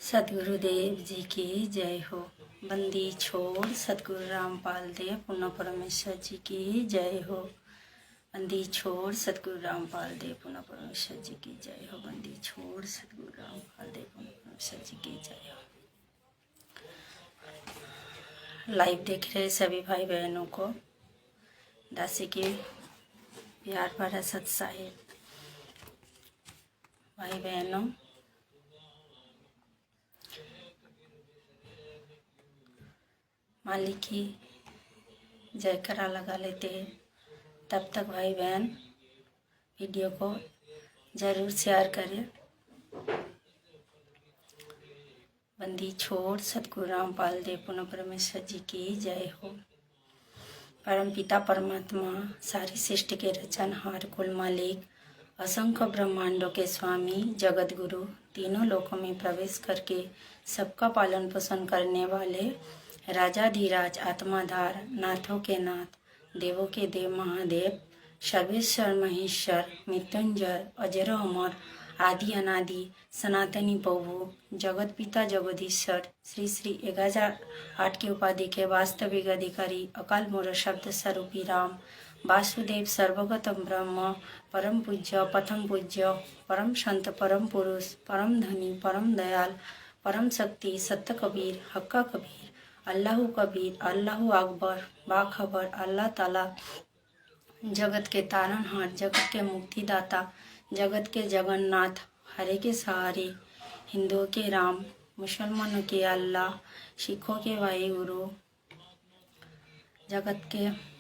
सदगुरुदेव जी की जय हो। बंदी छोड़ सदगुरु रामपाल देव पुनः परमेश्वर जी की जय हो। बंदी छोड़ सदगुरु रामपाल देव पुनः परमेश्वर जी की जय हो। बंदी छोड़ सदगुरु रामपाल देव पुनः परमेश्वर जी की जय हो। लाइव देख रहे सभी भाई बहनों को दासी की प्यार भरा सत साहिब। भाई बहनों, मालिक की जयकारा लगा लेते हैं। तब तक भाई बहन वीडियो को ज़रूर शेयर करें। बंदी छोड़ सतगुरु रामपाल देव पुनः परमेश्वर जी की जय हो। परम पिता परमात्मा, सारी सृष्टि के रचनहार, कुल मालिक, असंख्य ब्रह्मांडों के स्वामी, जगत गुरु, तीनों लोकों में प्रवेश करके सबका पालन पोषण करने वाले राजाधिराज, आत्माधार, नाथों के नाथ, देवों के देव महादेव, सर्वेश्वर महेश्वर, मृत्युंजय, अजर अमर, आदि अनादि, सनातनी प्रभु, जगत पिता जगदीश्वर, श्री श्री 1008 की उपाधि के वास्तविक अधिकारी, अकाल मूर्त शब्द स्वरूपी राम, वासुदेव, सर्वगतम ब्रह्म, परम पूज्य, प्रथम पूज्य, परम संत, परम पुरुष, परम धनी, परम दयाल, परम शक्ति, सत्य कबीर, हक्का कबीर, अल्लाह कबीर, अल्लाह अकबर, बाखबर, अल्लाह ताला, जगत के तारनहार, जगत के मुक्तिदाता, जगत के जगन्नाथ, हरे के सहारे, हिंदुओं के राम, मुसलमानों के अल्लाह, सिखों के वाहिगुरु, जगत के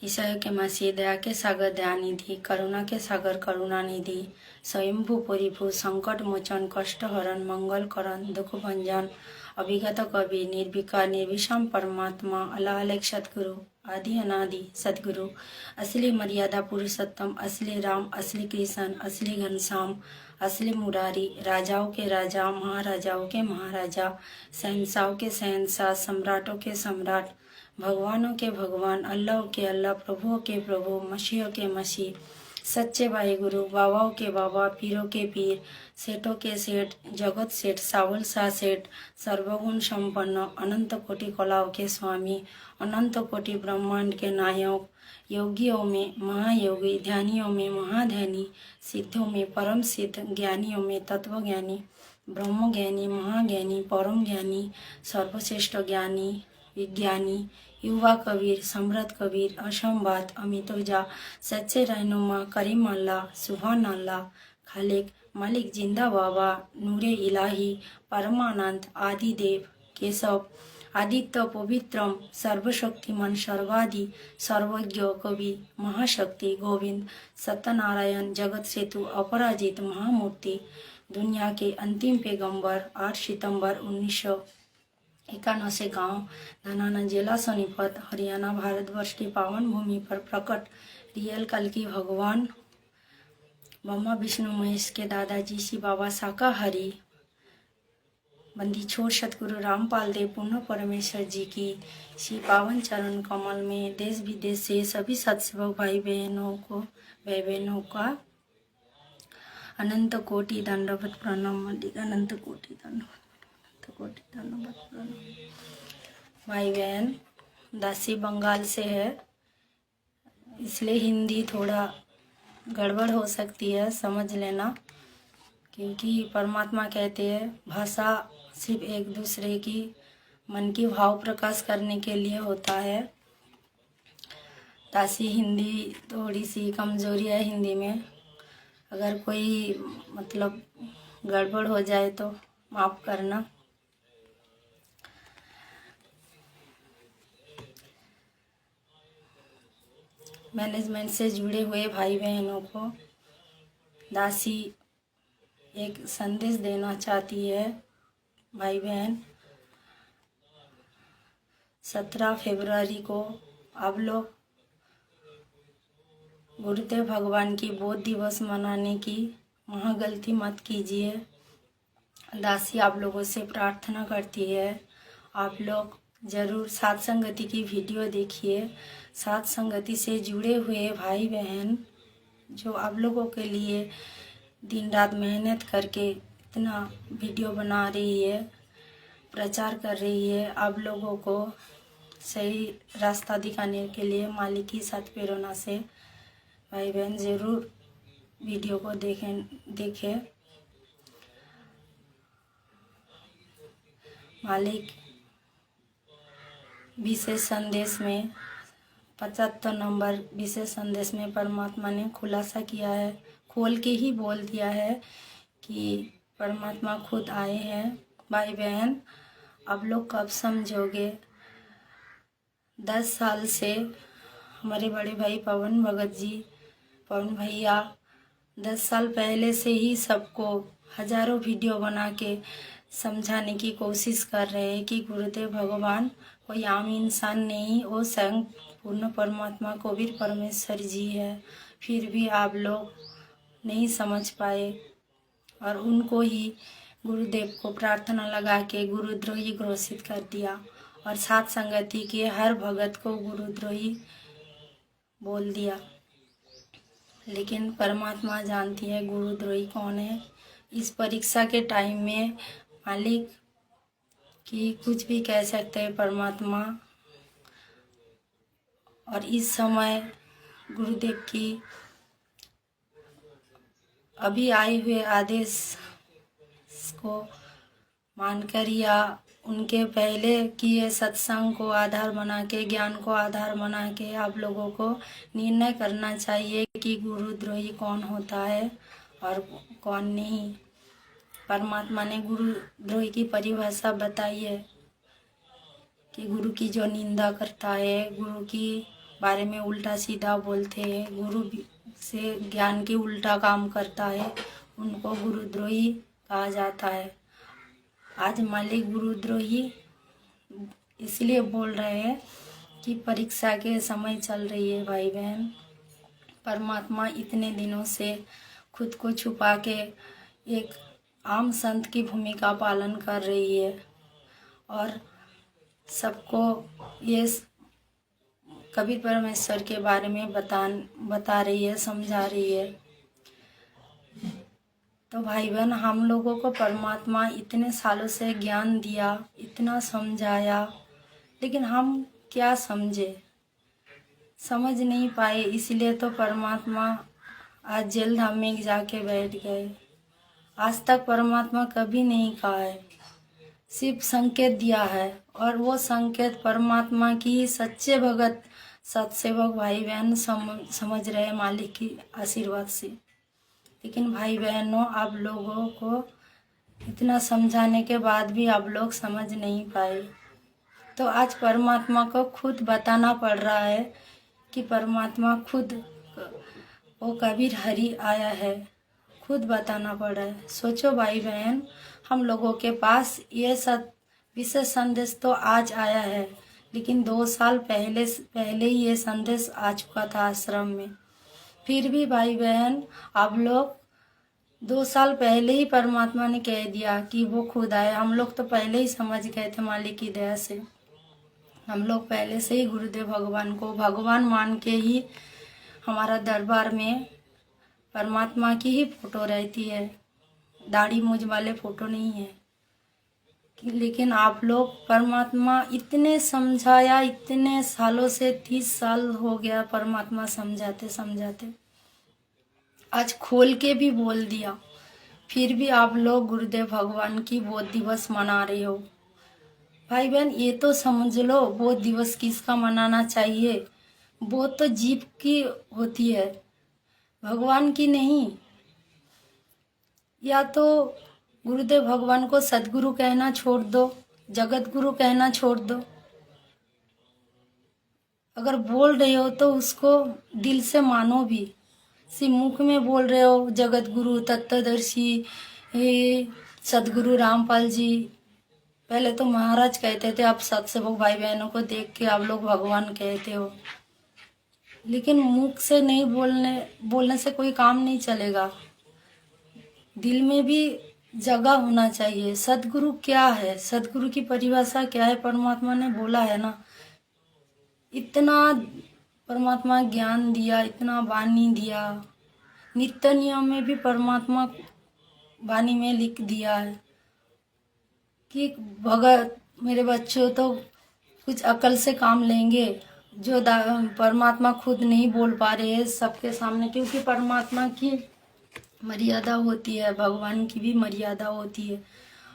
ईसाइयों के मसीह, दया के सागर दयानिधि, करुणा के सागर करुणानिधि, स्वयंभू परिभू, संकट मोचन, कष्ट हरण, मंगल करण, दुख भंजन, अभिगत कवि, निर्विकार निर्विषम परमात्मा, अलग सतगुरु, आदि अनादि सतगुरु, असली मर्यादा पुरुषोत्तम, असली राम, असली कृष्ण, असली घनश्याम, असली मुरारी, राजाओं के राजा, महाराजाओं के महाराजा, शहंशाहों के शहंशाह, सम्राटों के सम्राट, भगवानों के भगवान, अल्लाह के अल्लाह, प्रभुओं के प्रभु, मसीहों के मसीह, सच्चे वाहिगुरु, बाबाओं के बाबा, पीरों के पीर, सेठों के सेठ, जगत सेठ, सावल शाह सेठ, सर्वगुण संपन्न, अनंत कोटि कलाओं के स्वामी, अनंत कोटि ब्रह्मांड के नायक, योगियों में महायोगी, ध्यानियों में महाध्यानी, सिद्धों में परम सिद्ध, ज्ञानियों में तत्वज्ञानी, ब्रह्म ज्ञानी, महाज्ञानी, परम ज्ञानी, सर्वश्रेष्ठ ज्ञानी, विज्ञानी, युवा कबीर, सम्राट कबीर, असंबाद, अमितोजा, सच्चे रहनुमा, करीम अल्लाह, सुभान अल्लाह, खालिक, मालिक, जिंदा बाबा, नूरे इलाही, परमानंद, आदि देव, केशव, आदित्य, पवित्रम, सर्वशक्तिमान, सर्वादि, सर्वज्ञ, कवि, महाशक्ति, गोविंद, सत्यनारायण, जगत सेतु, अपराजित, महामूर्ति, दुनिया के अंतिम पैगंबर, 8 सितंबर 1991 गांव धनाना, जिला सोनीपत, हरियाणा, भारतवर्ष की पावन भूमि पर प्रकट रियल कल्कि भगवान ब्रह्मा विष्णु महेश के दादाजी श्री बाबा शाकाहारी, बंदी छोड़ सतगुरु रामपाल देव पुनः परमेश्वर जी की श्री पावन चरण कमल में देश विदेश से सभी सत्सेवक भाई बहनों का अनंत कोटि दंडवत प्रणाम। अनंत कोटि दंडवत प्रणाम। भाई बहन, दासी बंगाल से है, इसलिए हिंदी थोड़ा गड़बड़ हो सकती है, समझ लेना, क्योंकि परमात्मा कहते हैं भाषा सिर्फ एक दूसरे की मन की भाव प्रकाश करने के लिए होता है। दासी हिंदी थोड़ी सी कमजोरी है हिंदी में, अगर कोई मतलब गड़बड़ हो जाए तो माफ़ करना। मैनेजमेंट से जुड़े हुए भाई बहनों को दासी एक संदेश देना चाहती है। भाई बहन, 17 फरवरी को आप लोग गुरुदेव भगवान की बोध दिवस मनाने की महागलती मत कीजिए। दासी आप लोगों से प्रार्थना करती है, आप लोग ज़रूर साथ संगति की वीडियो देखिए। साथ संगति से जुड़े हुए भाई बहन जो आप लोगों के लिए दिन रात मेहनत करके इतना वीडियो बना रही है, प्रचार कर रही है, आप लोगों को सही रास्ता दिखाने के लिए मालिक की सात प्रेरणा से भाई बहन ज़रूर वीडियो को देखें। मालिक विशेष संदेश में 75 नंबर विशेष संदेश में परमात्मा ने खुलासा किया है, खोल के ही बोल दिया है कि परमात्मा खुद आए हैं। भाई बहन, आप लोग कब समझोगे? 10 साल से हमारे बड़े भाई पवन भगत जी, पवन भैया 10 साल पहले से ही सबको हजारों वीडियो बना के समझाने की कोशिश कर रहे हैं कि गुरुदेव भगवान कोई आम इंसान नहीं, वो स्वयं पूर्ण परमात्मा कबीर परमेश्वर जी है। फिर भी आप लोग नहीं समझ पाए और उनको ही गुरुदेव को प्रार्थना लगा के गुरुद्रोही घोषित कर दिया और साथ संगति के हर भगत को गुरुद्रोही बोल दिया। लेकिन परमात्मा जानती है गुरुद्रोही कौन है। इस परीक्षा के टाइम में मालिक की कुछ भी कह सकते हैं परमात्मा, और इस समय गुरुदेव की अभी आए हुए आदेश को मानकर या उनके पहले किए सत्संग को आधार बना के, ज्ञान को आधार बना के आप लोगों को निर्णय करना चाहिए कि गुरुद्रोही कौन होता है और कौन नहीं। परमात्मा ने गुरुद्रोही की परिभाषा बताई है कि गुरु की जो निंदा करता है, गुरु की बारे में उल्टा सीधा बोलते हैं, गुरु से ज्ञान की उल्टा काम करता है, उनको गुरुद्रोही कहा जाता है। आज मालिक गुरुद्रोही इसलिए बोल रहे हैं कि परीक्षा के समय चल रही है। भाई बहन, परमात्मा इतने दिनों से खुद को छुपा के एक आम संत की भूमिका पालन कर रही है और सबको ये कबीर परमेश्वर के बारे में बता रही है, समझा रही है। तो भाई बहन, हम लोगों को परमात्मा इतने सालों से ज्ञान दिया, इतना समझाया, लेकिन हम क्या समझे, समझ नहीं पाए। इसलिए तो परमात्मा आज जेल धाम में जाके बैठ गए। आज तक परमात्मा कभी नहीं कहा है, सिर्फ संकेत दिया है, और वो संकेत परमात्मा की सच्चे भगत सत्सेवक भाई बहन समझ रहे मालिक की आशीर्वाद से। लेकिन भाई बहनों, आप लोगों को इतना समझाने के बाद भी आप लोग समझ नहीं पाए। तो आज परमात्मा को खुद बताना पड़ रहा है कि परमात्मा खुद वो कबीर हरि आया है, खुद बताना पड़ रहा है। सोचो भाई बहन, हम लोगों के पास ये सब विशेष संदेश तो आज आया है, लेकिन 2 साल पहले ही ये संदेश आ चुका था आश्रम में। फिर भी भाई बहन, आप लोग 2 साल पहले ही परमात्मा ने कह दिया कि वो खुद आए। हम लोग तो पहले ही समझ गए थे मालिक की दया से। हम लोग पहले से ही गुरुदेव भगवान को भगवान मान के ही हमारा दरबार में परमात्मा की ही फोटो रहती है, दाढ़ी मूंछ वाले फोटो नहीं है। लेकिन आप लोग परमात्मा इतने समझाया, इतने सालों से 30 साल हो गया परमात्मा समझाते समझाते, आज खोल के भी बोल दिया, फिर भी आप लोग गुरुदेव भगवान की बोध दिवस मना रहे हो। भाई बहन, ये तो समझ लो बोध दिवस किसका मनाना चाहिए। बोध तो जीव की होती है, भगवान की नहीं। या तो गुरुदेव भगवान को सदगुरु कहना छोड़ दो, जगत गुरु कहना छोड़ दो। अगर बोल रहे हो तो उसको दिल से मानो भी। सिर्फ मुख में बोल रहे हो जगत गुरु तत्वदर्शी सदगुरु रामपाल जी, पहले तो महाराज कहते थे, अब सत्सेवक भाई बहनों को देख के आप लोग भगवान कहते हो। लेकिन मुख से नहीं बोलने से कोई काम नहीं चलेगा, दिल में भी जगह होना चाहिए। सदगुरु क्या है, सदगुरु की परिभाषा क्या है? परमात्मा ने बोला है ना, इतना परमात्मा ज्ञान दिया, इतना वाणी दिया। नित्य नियम में भी परमात्मा वाणी में लिख दिया है कि भगत मेरे बच्चों तो कुछ अकल से काम लेंगे, जो परमात्मा खुद नहीं बोल पा रहे हैं सबके सामने, क्योंकि परमात्मा की मर्यादा होती है, भगवान की भी मर्यादा होती है।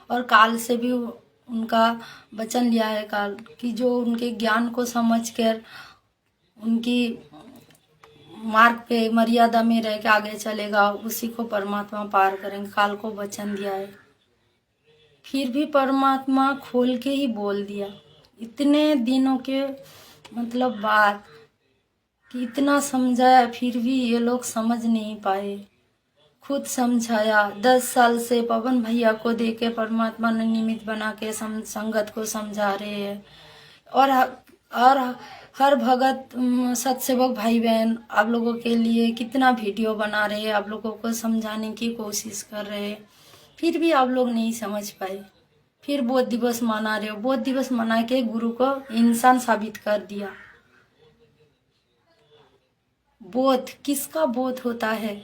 और काल से भी उनका वचन लिया है काल कि जो उनके ज्ञान को समझकर उनकी मार्ग पे मर्यादा में रह के आगे चलेगा, उसी को परमात्मा पार करेंगे, काल को वचन दिया है। फिर भी परमात्मा खोल के ही बोल दिया, इतने दिनों के मतलब बाद कि इतना समझाया फिर भी ये लोग समझ नहीं पाए। खुद समझाया, 10 साल से पवन भैया को देके परमात्मा ने निमित्त बना के संगत को समझा रहे हैं। और हर भगत सत्सेवक भाई बहन आप लोगों के लिए कितना वीडियो बना रहे हैं, आप लोगों को समझाने की कोशिश कर रहे हैं, फिर भी आप लोग नहीं समझ पाए। फिर बोध दिवस मना रहे हो, बोध दिवस मना के गुरु को इंसान साबित कर दिया। बोध किसका बोध होता है?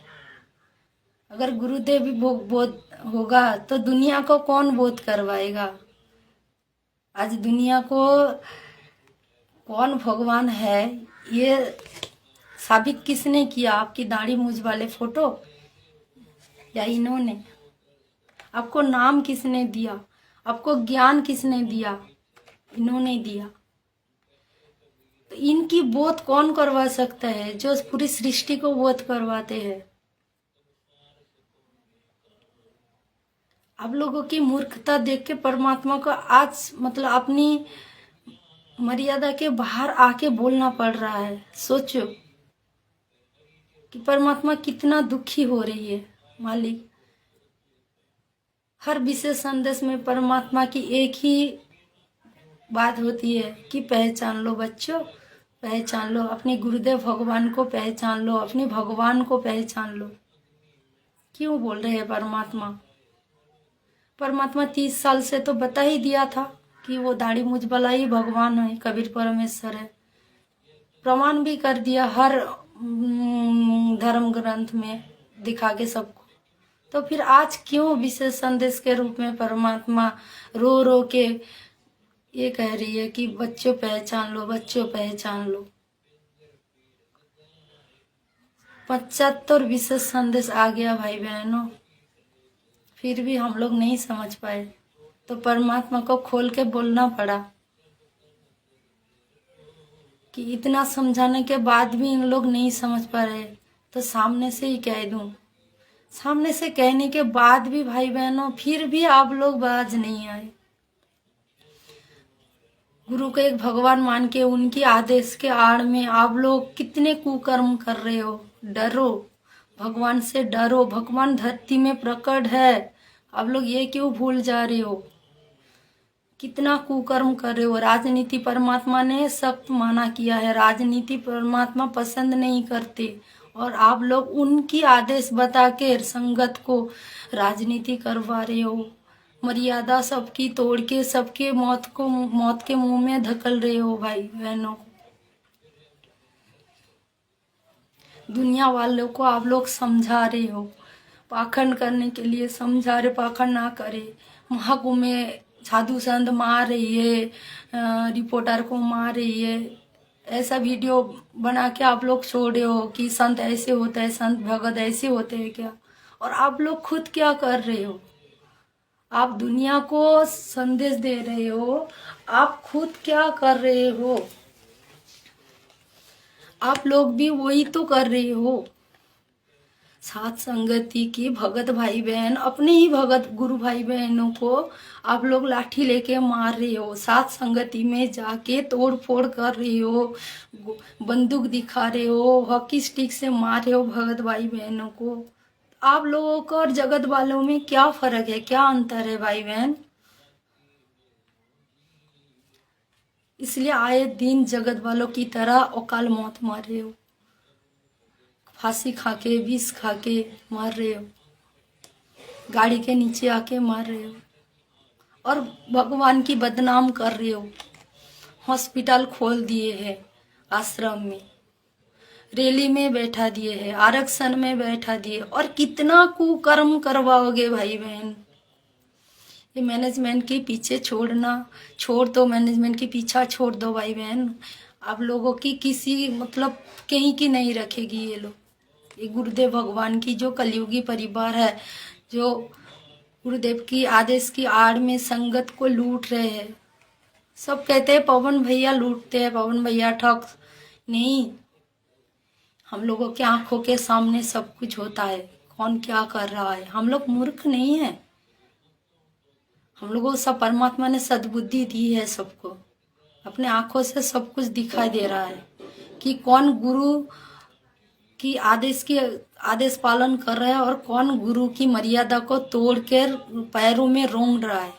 अगर गुरुदेव भी बोध होगा तो दुनिया को कौन बोध करवाएगा? आज दुनिया को कौन भगवान है ये साबित किसने किया? आपकी दाढ़ी मूंछ वाले फोटो या इन्होंने? आपको नाम किसने दिया? आपको ज्ञान किसने दिया? इन्होंने दिया। तो इनकी बोध कौन करवा सकता है? जो पूरी सृष्टि को बोध करवाते हैं। आप लोगों की मूर्खता देख के परमात्मा को आज मतलब अपनी मर्यादा के बाहर आके बोलना पड़ रहा है। सोचो कि परमात्मा कितना दुखी हो रही है। मालिक, हर विशेष संदेश में परमात्मा की एक ही बात होती है कि पहचान लो बच्चों, पहचान लो अपने गुरुदेव भगवान को, पहचान लो अपने भगवान को, पहचान लो। क्यों बोल रहे हैं परमात्मा? परमात्मा 30 साल से तो बता ही दिया था कि वो दाढ़ी मूंछ वाला ही भगवान है, कबीर परमेश्वर है। प्रमाण भी कर दिया हर धर्म ग्रंथ में दिखा के सबको। तो फिर आज क्यों विशेष संदेश के रूप में परमात्मा रो रो के ये कह रही है कि बच्चों पहचान लो, बच्चों पहचान लो? 75 विशेष संदेश आ गया भाई बहनों, फिर भी हम लोग नहीं समझ पाए। तो परमात्मा को खोल के बोलना पड़ा कि इतना समझाने के बाद भी इन लोग नहीं समझ पा रहे, तो सामने से ही कह दूं। सामने से कहने के बाद भी भाई बहनों फिर भी आप लोग बाज नहीं आए। गुरु को एक भगवान मान के उनकी आदेश के आड़ में आप लोग कितने कुकर्म कर रहे हो। डरो, भगवान से डरो। भगवान धरती में प्रकट है, आप लोग ये क्यों भूल जा रहे हो? कितना कुकर्म कर रहे हो। राजनीति परमात्मा ने सख्त मना किया है, राजनीति परमात्मा पसंद नहीं करते, और आप लोग उनकी आदेश बता के संगत को राजनीति करवा रहे हो। मर्यादा सबकी तोड़ के सबके मौत के मुंह में धकल रहे हो भाई बहनों। दुनिया वालों को आप लोग समझा रहे हो, पाखंड करने के लिए समझा रहे, पाखंड ना करे। महाकुंभ में साधु संत मार रही है, रिपोर्टर को मार रही है, ऐसा वीडियो बना के आप लोग छोड़ रहे हो कि संत ऐसे होता है, संत भगत ऐसे होते हैं क्या? और आप लोग खुद क्या कर रहे हो? आप दुनिया को संदेश दे रहे हो, आप खुद क्या कर रहे हो? आप लोग भी वही तो कर रहे हो। साथ संगति की भगत भाई बहन, अपने ही भगत गुरु भाई बहनों को आप लोग लाठी लेके मार रहे हो। साथ संगति में जाके तोड़ फोड़ कर रहे हो, बंदूक दिखा रहे हो, हॉकी स्टिक से मार रहे हो भगत भाई बहनों को। आप लोगों को और जगत वालों में क्या फर्क है, क्या अंतर है भाई बहन? इसलिए आए दिन जगत वालों की तरह अकाल मौत मार रहे हो, फांसी खाके, विष खाके मार रहे हो, गाड़ी के नीचे आके मार रहे हो, और भगवान की बदनाम कर रहे हो। हॉस्पिटल खोल दिए हैं आश्रम में, रैली में बैठा दिए है, आरक्षण में बैठा दिए, और कितना कुकर्म करवाओगे भाई बहन। ये मैनेजमेंट के पीछे छोड़ दो, मैनेजमेंट के पीछा छोड़ दो भाई बहन। आप लोगों की किसी मतलब कहीं की नहीं रखेगी ये लोग। ये गुरुदेव भगवान की जो कलयुगी परिवार है, जो गुरुदेव की आदेश की आड़ में संगत को लूट रहे हैं। सब कहते हैं पवन भैया लूटते हैं, पवन भैया ठग। नहीं, हम लोगों की आंखों के सामने सब कुछ होता है, कौन क्या कर रहा है। हम लोग मूर्ख नहीं है, हम लोगों को सब परमात्मा ने सद्बुद्धि दी है। सबको अपने आंखों से सब कुछ दिखाई दे रहा है कि कौन गुरु की आदेश पालन कर रहा है और कौन गुरु की मर्यादा को तोड़कर पैरों में रोंग रहा है।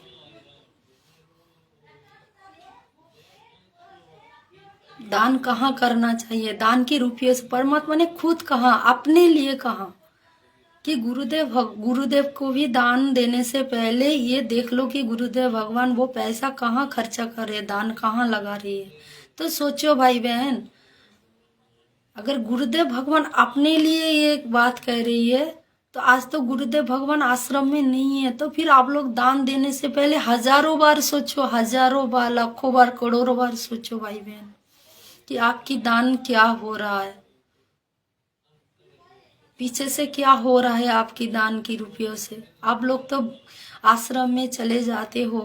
दान कहाँ करना चाहिए, दान के रुपये से परमात्मा ने खुद कहा, अपने लिए कहा कि गुरुदेव को भी दान देने से पहले ये देख लो कि गुरुदेव भगवान वो पैसा कहाँ खर्चा कर रहे, दान कहाँ लगा रही है। तो सोचो भाई बहन, अगर गुरुदेव भगवान अपने लिए ये बात कह रही है तो आज तो गुरुदेव भगवान आश्रम में नहीं है, तो फिर आप लोग दान देने से पहले हजारों बार सोचो, हजारों बार, लाखों बार, करोड़ों बार सोचो भाई बहन कि आपकी दान क्या हो रहा है, पीछे से क्या हो रहा है आपकी दान की रुपयों से। आप लोग तो आश्रम में चले जाते हो,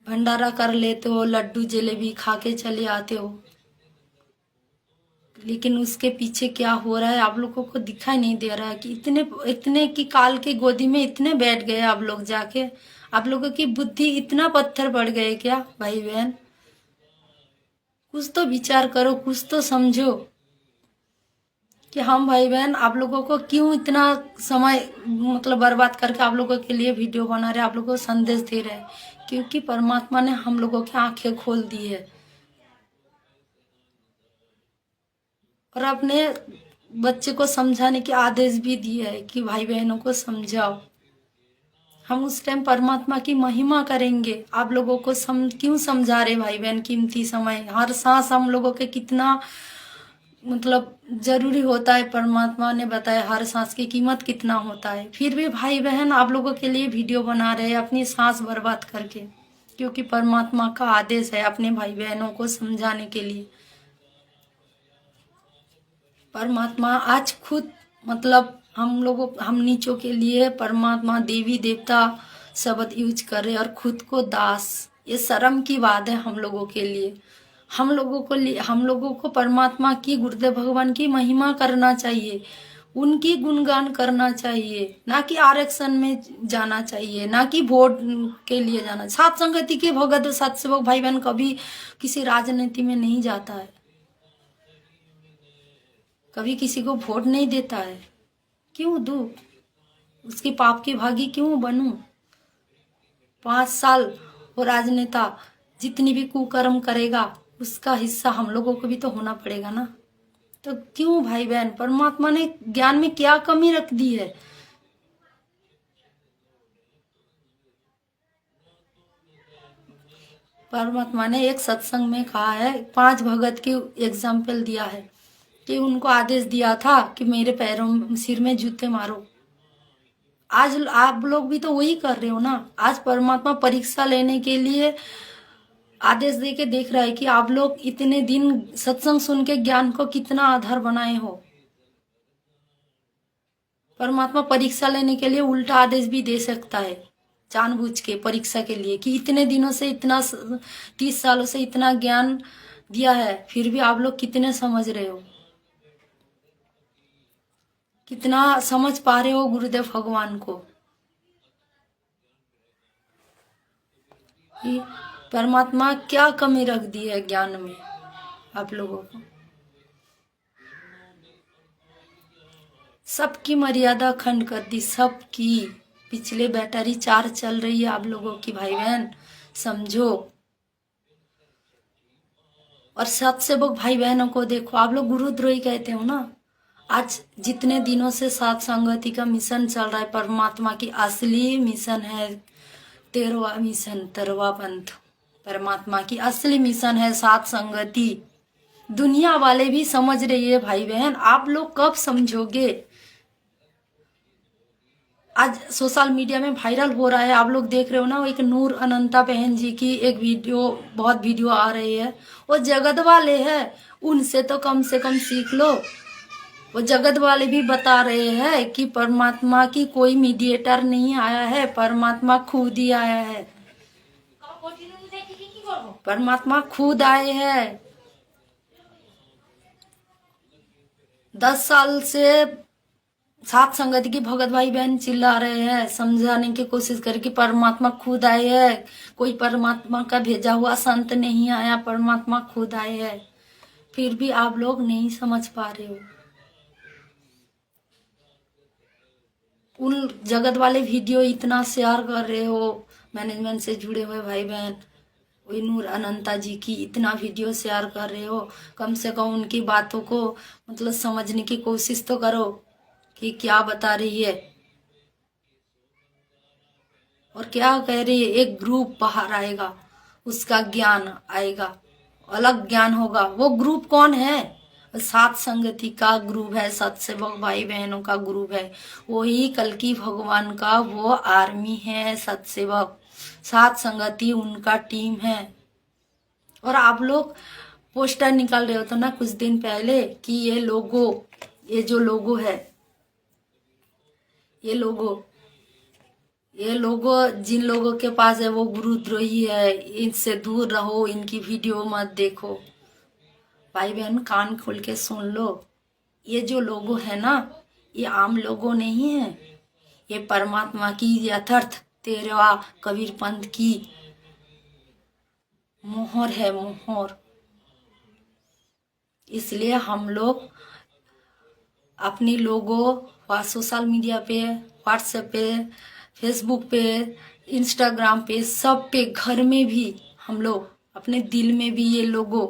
भंडारा कर लेते हो, लड्डू जलेबी खा के चले आते हो, लेकिन उसके पीछे क्या हो रहा है आप लोगों को दिखाई नहीं दे रहा है कि इतने की काल के गोदी में इतने बैठ गए आप लोग जाके। आप लोगों की बुद्धि इतना पत्थर पड़ गए क्या भाई बहन? कुछ तो विचार करो, कुछ तो समझो कि हम भाई बहन आप लोगों को क्यों इतना समय मतलब बर्बाद करके आप लोगों के लिए वीडियो बना रहे, आप लोगों को संदेश दे रहे हैं, क्योंकि परमात्मा ने हम लोगों की आंखें खोल दी है और अपने बच्चे को समझाने की आदेश भी दिया है कि भाई बहनों को समझाओ। हम उस टाइम परमात्मा की महिमा करेंगे। आप लोगों को क्यों समझा रहे भाई बहन, कीमती समय, हर सांस हम लोगों के कितना मतलब जरूरी होता है। परमात्मा ने बताया हर सांस की कीमत कितना होता है, फिर भी भाई बहन आप लोगों के लिए वीडियो बना रहे हैं अपनी सांस बर्बाद करके, क्योंकि परमात्मा का आदेश है अपने भाई बहनों को समझाने के लिए। परमात्मा आज खुद मतलब हम नीचों के लिए परमात्मा देवी देवता शब्द यूज कर रहे और खुद को दास। ये शर्म की बात है हम लोगों के लिए। हम लोगों को परमात्मा की, गुरुदेव भगवान की महिमा करना चाहिए, उनकी गुणगान करना चाहिए, ना कि आरक्षण में जाना चाहिए, ना कि वोट के लिए जाना। सात संगति के भगत सत्सेवक भाई बहन कभी किसी राजनीति में नहीं जाता है, कभी किसी को वोट नहीं देता है। क्यों दूं? उसकी पाप की भागी क्यों बनूं? 5 साल वो राजनेता जितनी भी कुकर्म करेगा उसका हिस्सा हम लोगों को भी तो होना पड़ेगा ना। तो क्यों भाई बहन, परमात्मा ने ज्ञान में क्या कमी रख दी है? परमात्मा ने एक सत्संग में कहा है, 5 भगत की एग्जाम्पल दिया है कि उनको आदेश दिया था कि मेरे पैरों सिर में जूते मारो। आज आप लोग भी तो वही कर रहे हो ना। आज परमात्मा परीक्षा लेने के लिए आदेश दे के देख रहा है कि आप लोग इतने दिन सत्संग सुन के ज्ञान को कितना आधार बनाए हो। परमात्मा परीक्षा लेने के लिए उल्टा आदेश भी दे सकता है जानबूझ के, परीक्षा के लिए, कि इतने दिनों से इतना 30 सालों से इतना ज्ञान दिया है, फिर भी आप लोग कितने समझ रहे हो, कितना समझ पा रहे हो गुरुदेव भगवान को। परमात्मा क्या कमी रख दी है ज्ञान में आप लोगों को। सबकी मर्यादा खंड कर दी, सबकी। पिछले बैटरी 4 चल रही है आप लोगों की भाई बहन, समझो। और सत्सेवक भाई बहनों को देखो, आप लोग गुरुद्रोही कहते हो ना। आज जितने दिनों से सात संगति का मिशन चल रहा है, परमात्मा की असली मिशन है 13वां मिशन, 13वां पंथ। परमात्मा की असली मिशन है सात संगति। दुनिया वाले भी समझ रही है भाई बहन, आप लोग कब समझोगे। आज सोशल मीडिया में वायरल हो रहा है, आप लोग देख रहे हो ना, एक नूर अनंता बहन जी की एक वीडियो, बहुत वीडियो आ रही है। वो जगत वाले हैं, उनसे तो कम से कम सीख लो। वो जगत वाले भी बता रहे हैं कि परमात्मा की कोई मीडिएटर नहीं आया है, परमात्मा खुद ही आया है। परमात्मा खुद आए हैं। 10 साल से सात संगति की भगत भाई बहन चिल्ला रहे हैं, समझाने की कोशिश कर कि परमात्मा खुद आए हैं, कोई परमात्मा का भेजा हुआ संत नहीं आया, परमात्मा खुद आए हैं। फिर भी आप लोग नहीं समझ पा रहे हो। उन जगत वाले वीडियो इतना शेयर कर रहे हो, मैनेजमेंट से जुड़े हुए भाई बहन, वही नूर अनंता जी की इतना वीडियो शेयर कर रहे हो, कम से कम उनकी बातों को मतलब समझने की कोशिश तो करो कि क्या बता रही है और क्या कह रही है। एक ग्रुप बाहर आएगा, उसका ज्ञान आएगा, अलग ज्ञान होगा। वो ग्रुप कौन है? सात संगति का ग्रुप है, सत्सेवक भाई बहनों का ग्रुप है। वही कल की भगवान का वो आर्मी है, सत्सेवक। सात संगति उनका टीम है। और आप लोग पोस्टर निकाल रहे हो तो ना कुछ दिन पहले कि ये लोगो, ये जो लोगो है, ये लोगो जिन लोगों के पास है वो गुरुद्रोही है, इनसे दूर रहो, इनकी वीडियो मत देखो। भाई बहन कान खोल के सुन लो, ये जो लोगो है ना, ये आम लोगो नहीं है, ये परमात्मा की यथार्थ तेरवा कबीर पंथ की मोहर है, मोहर। इसलिए हम लोग अपनी लोगो सोशल मीडिया पे, व्हाट्सएप पे, फेसबुक पे, इंस्टाग्राम पे, सब पे, घर में भी हम लोग अपने दिल में भी ये लोगो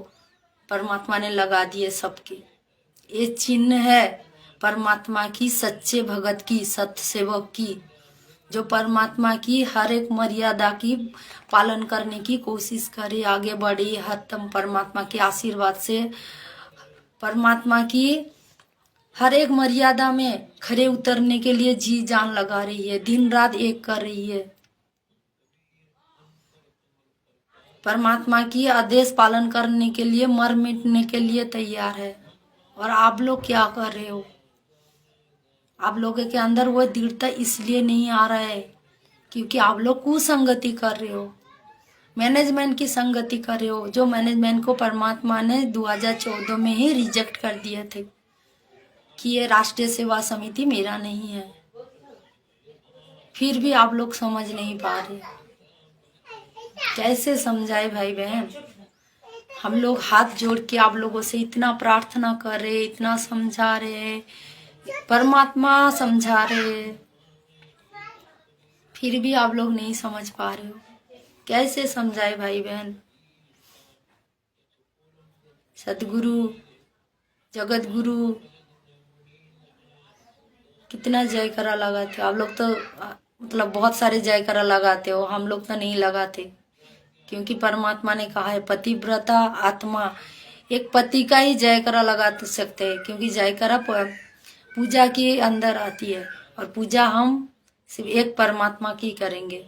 परमात्मा ने लगा दिए सबके। ये चिन्ह है परमात्मा की, सच्चे भगत की, सत्य सेवक की, जो परमात्मा की हर एक मर्यादा की पालन करने की कोशिश करे, आगे बढ़े, हर परमात्मा के आशीर्वाद से परमात्मा की हर एक मर्यादा में खरे उतरने के लिए जी जान लगा रही है, दिन रात एक कर रही है। परमात्मा की आदेश पालन करने के लिए मर मिटने के लिए तैयार है। और आप लोग क्या कर रहे हो? आप लोगों के अंदर वो दृढ़ता इसलिए नहीं आ रहा है क्योंकि आप लोग कुसंगति कर रहे हो, मैनेजमेंट की संगति कर रहे हो, जो मैनेजमेंट को परमात्मा ने 2014 में ही रिजेक्ट कर दिए थे कि ये राष्ट्रीय सेवा समिति मेरा नहीं है। फिर भी आप लोग समझ नहीं पा रहे। कैसे समझाए भाई बहन? हम लोग हाथ जोड़ के आप लोगों से इतना प्रार्थना कर रहे, इतना समझा रहे, परमात्मा समझा रहे, फिर भी आप लोग नहीं समझ पा रहे हो। कैसे समझाए भाई बहन? सदगुरु, जगत गुरु कितना जयकारा लगाते हो आप लोग, तो मतलब बहुत सारे जयकारा लगाते हो, हम लोग तो नहीं लगाते क्योंकि परमात्मा ने कहा है पतिव्रता आत्मा, एक पति का ही जयकारा लगा सकते हैं क्योंकि जयकारा पूजा के अंदर आती है और पूजा हम सिर्फ एक परमात्मा की करेंगे,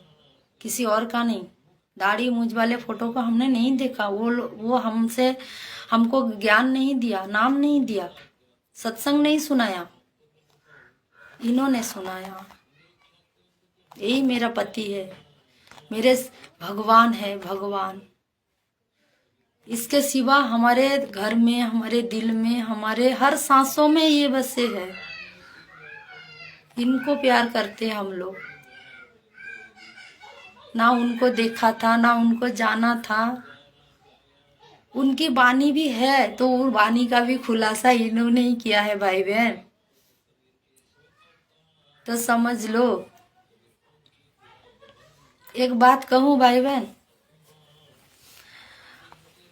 किसी और का नहीं। दाढ़ी मूंछ वाले फोटो को हमने नहीं देखा, वो हमको ज्ञान नहीं दिया, नाम नहीं दिया, सत्संग नहीं सुनाया, इन्होंने सुनाया। यही मेरा पति है, मेरे भगवान है, भगवान। इसके सिवा हमारे घर में, हमारे दिल में, हमारे हर सांसों में ये बसे है। इनको प्यार करते हैं हम लोग। ना उनको देखा था, ना उनको जाना था। उनकी वाणी भी है तो वो वाणी का भी खुलासा इन्होंने ही किया है भाई बहन, तो समझ लो। एक बात कहूं भाई बहन,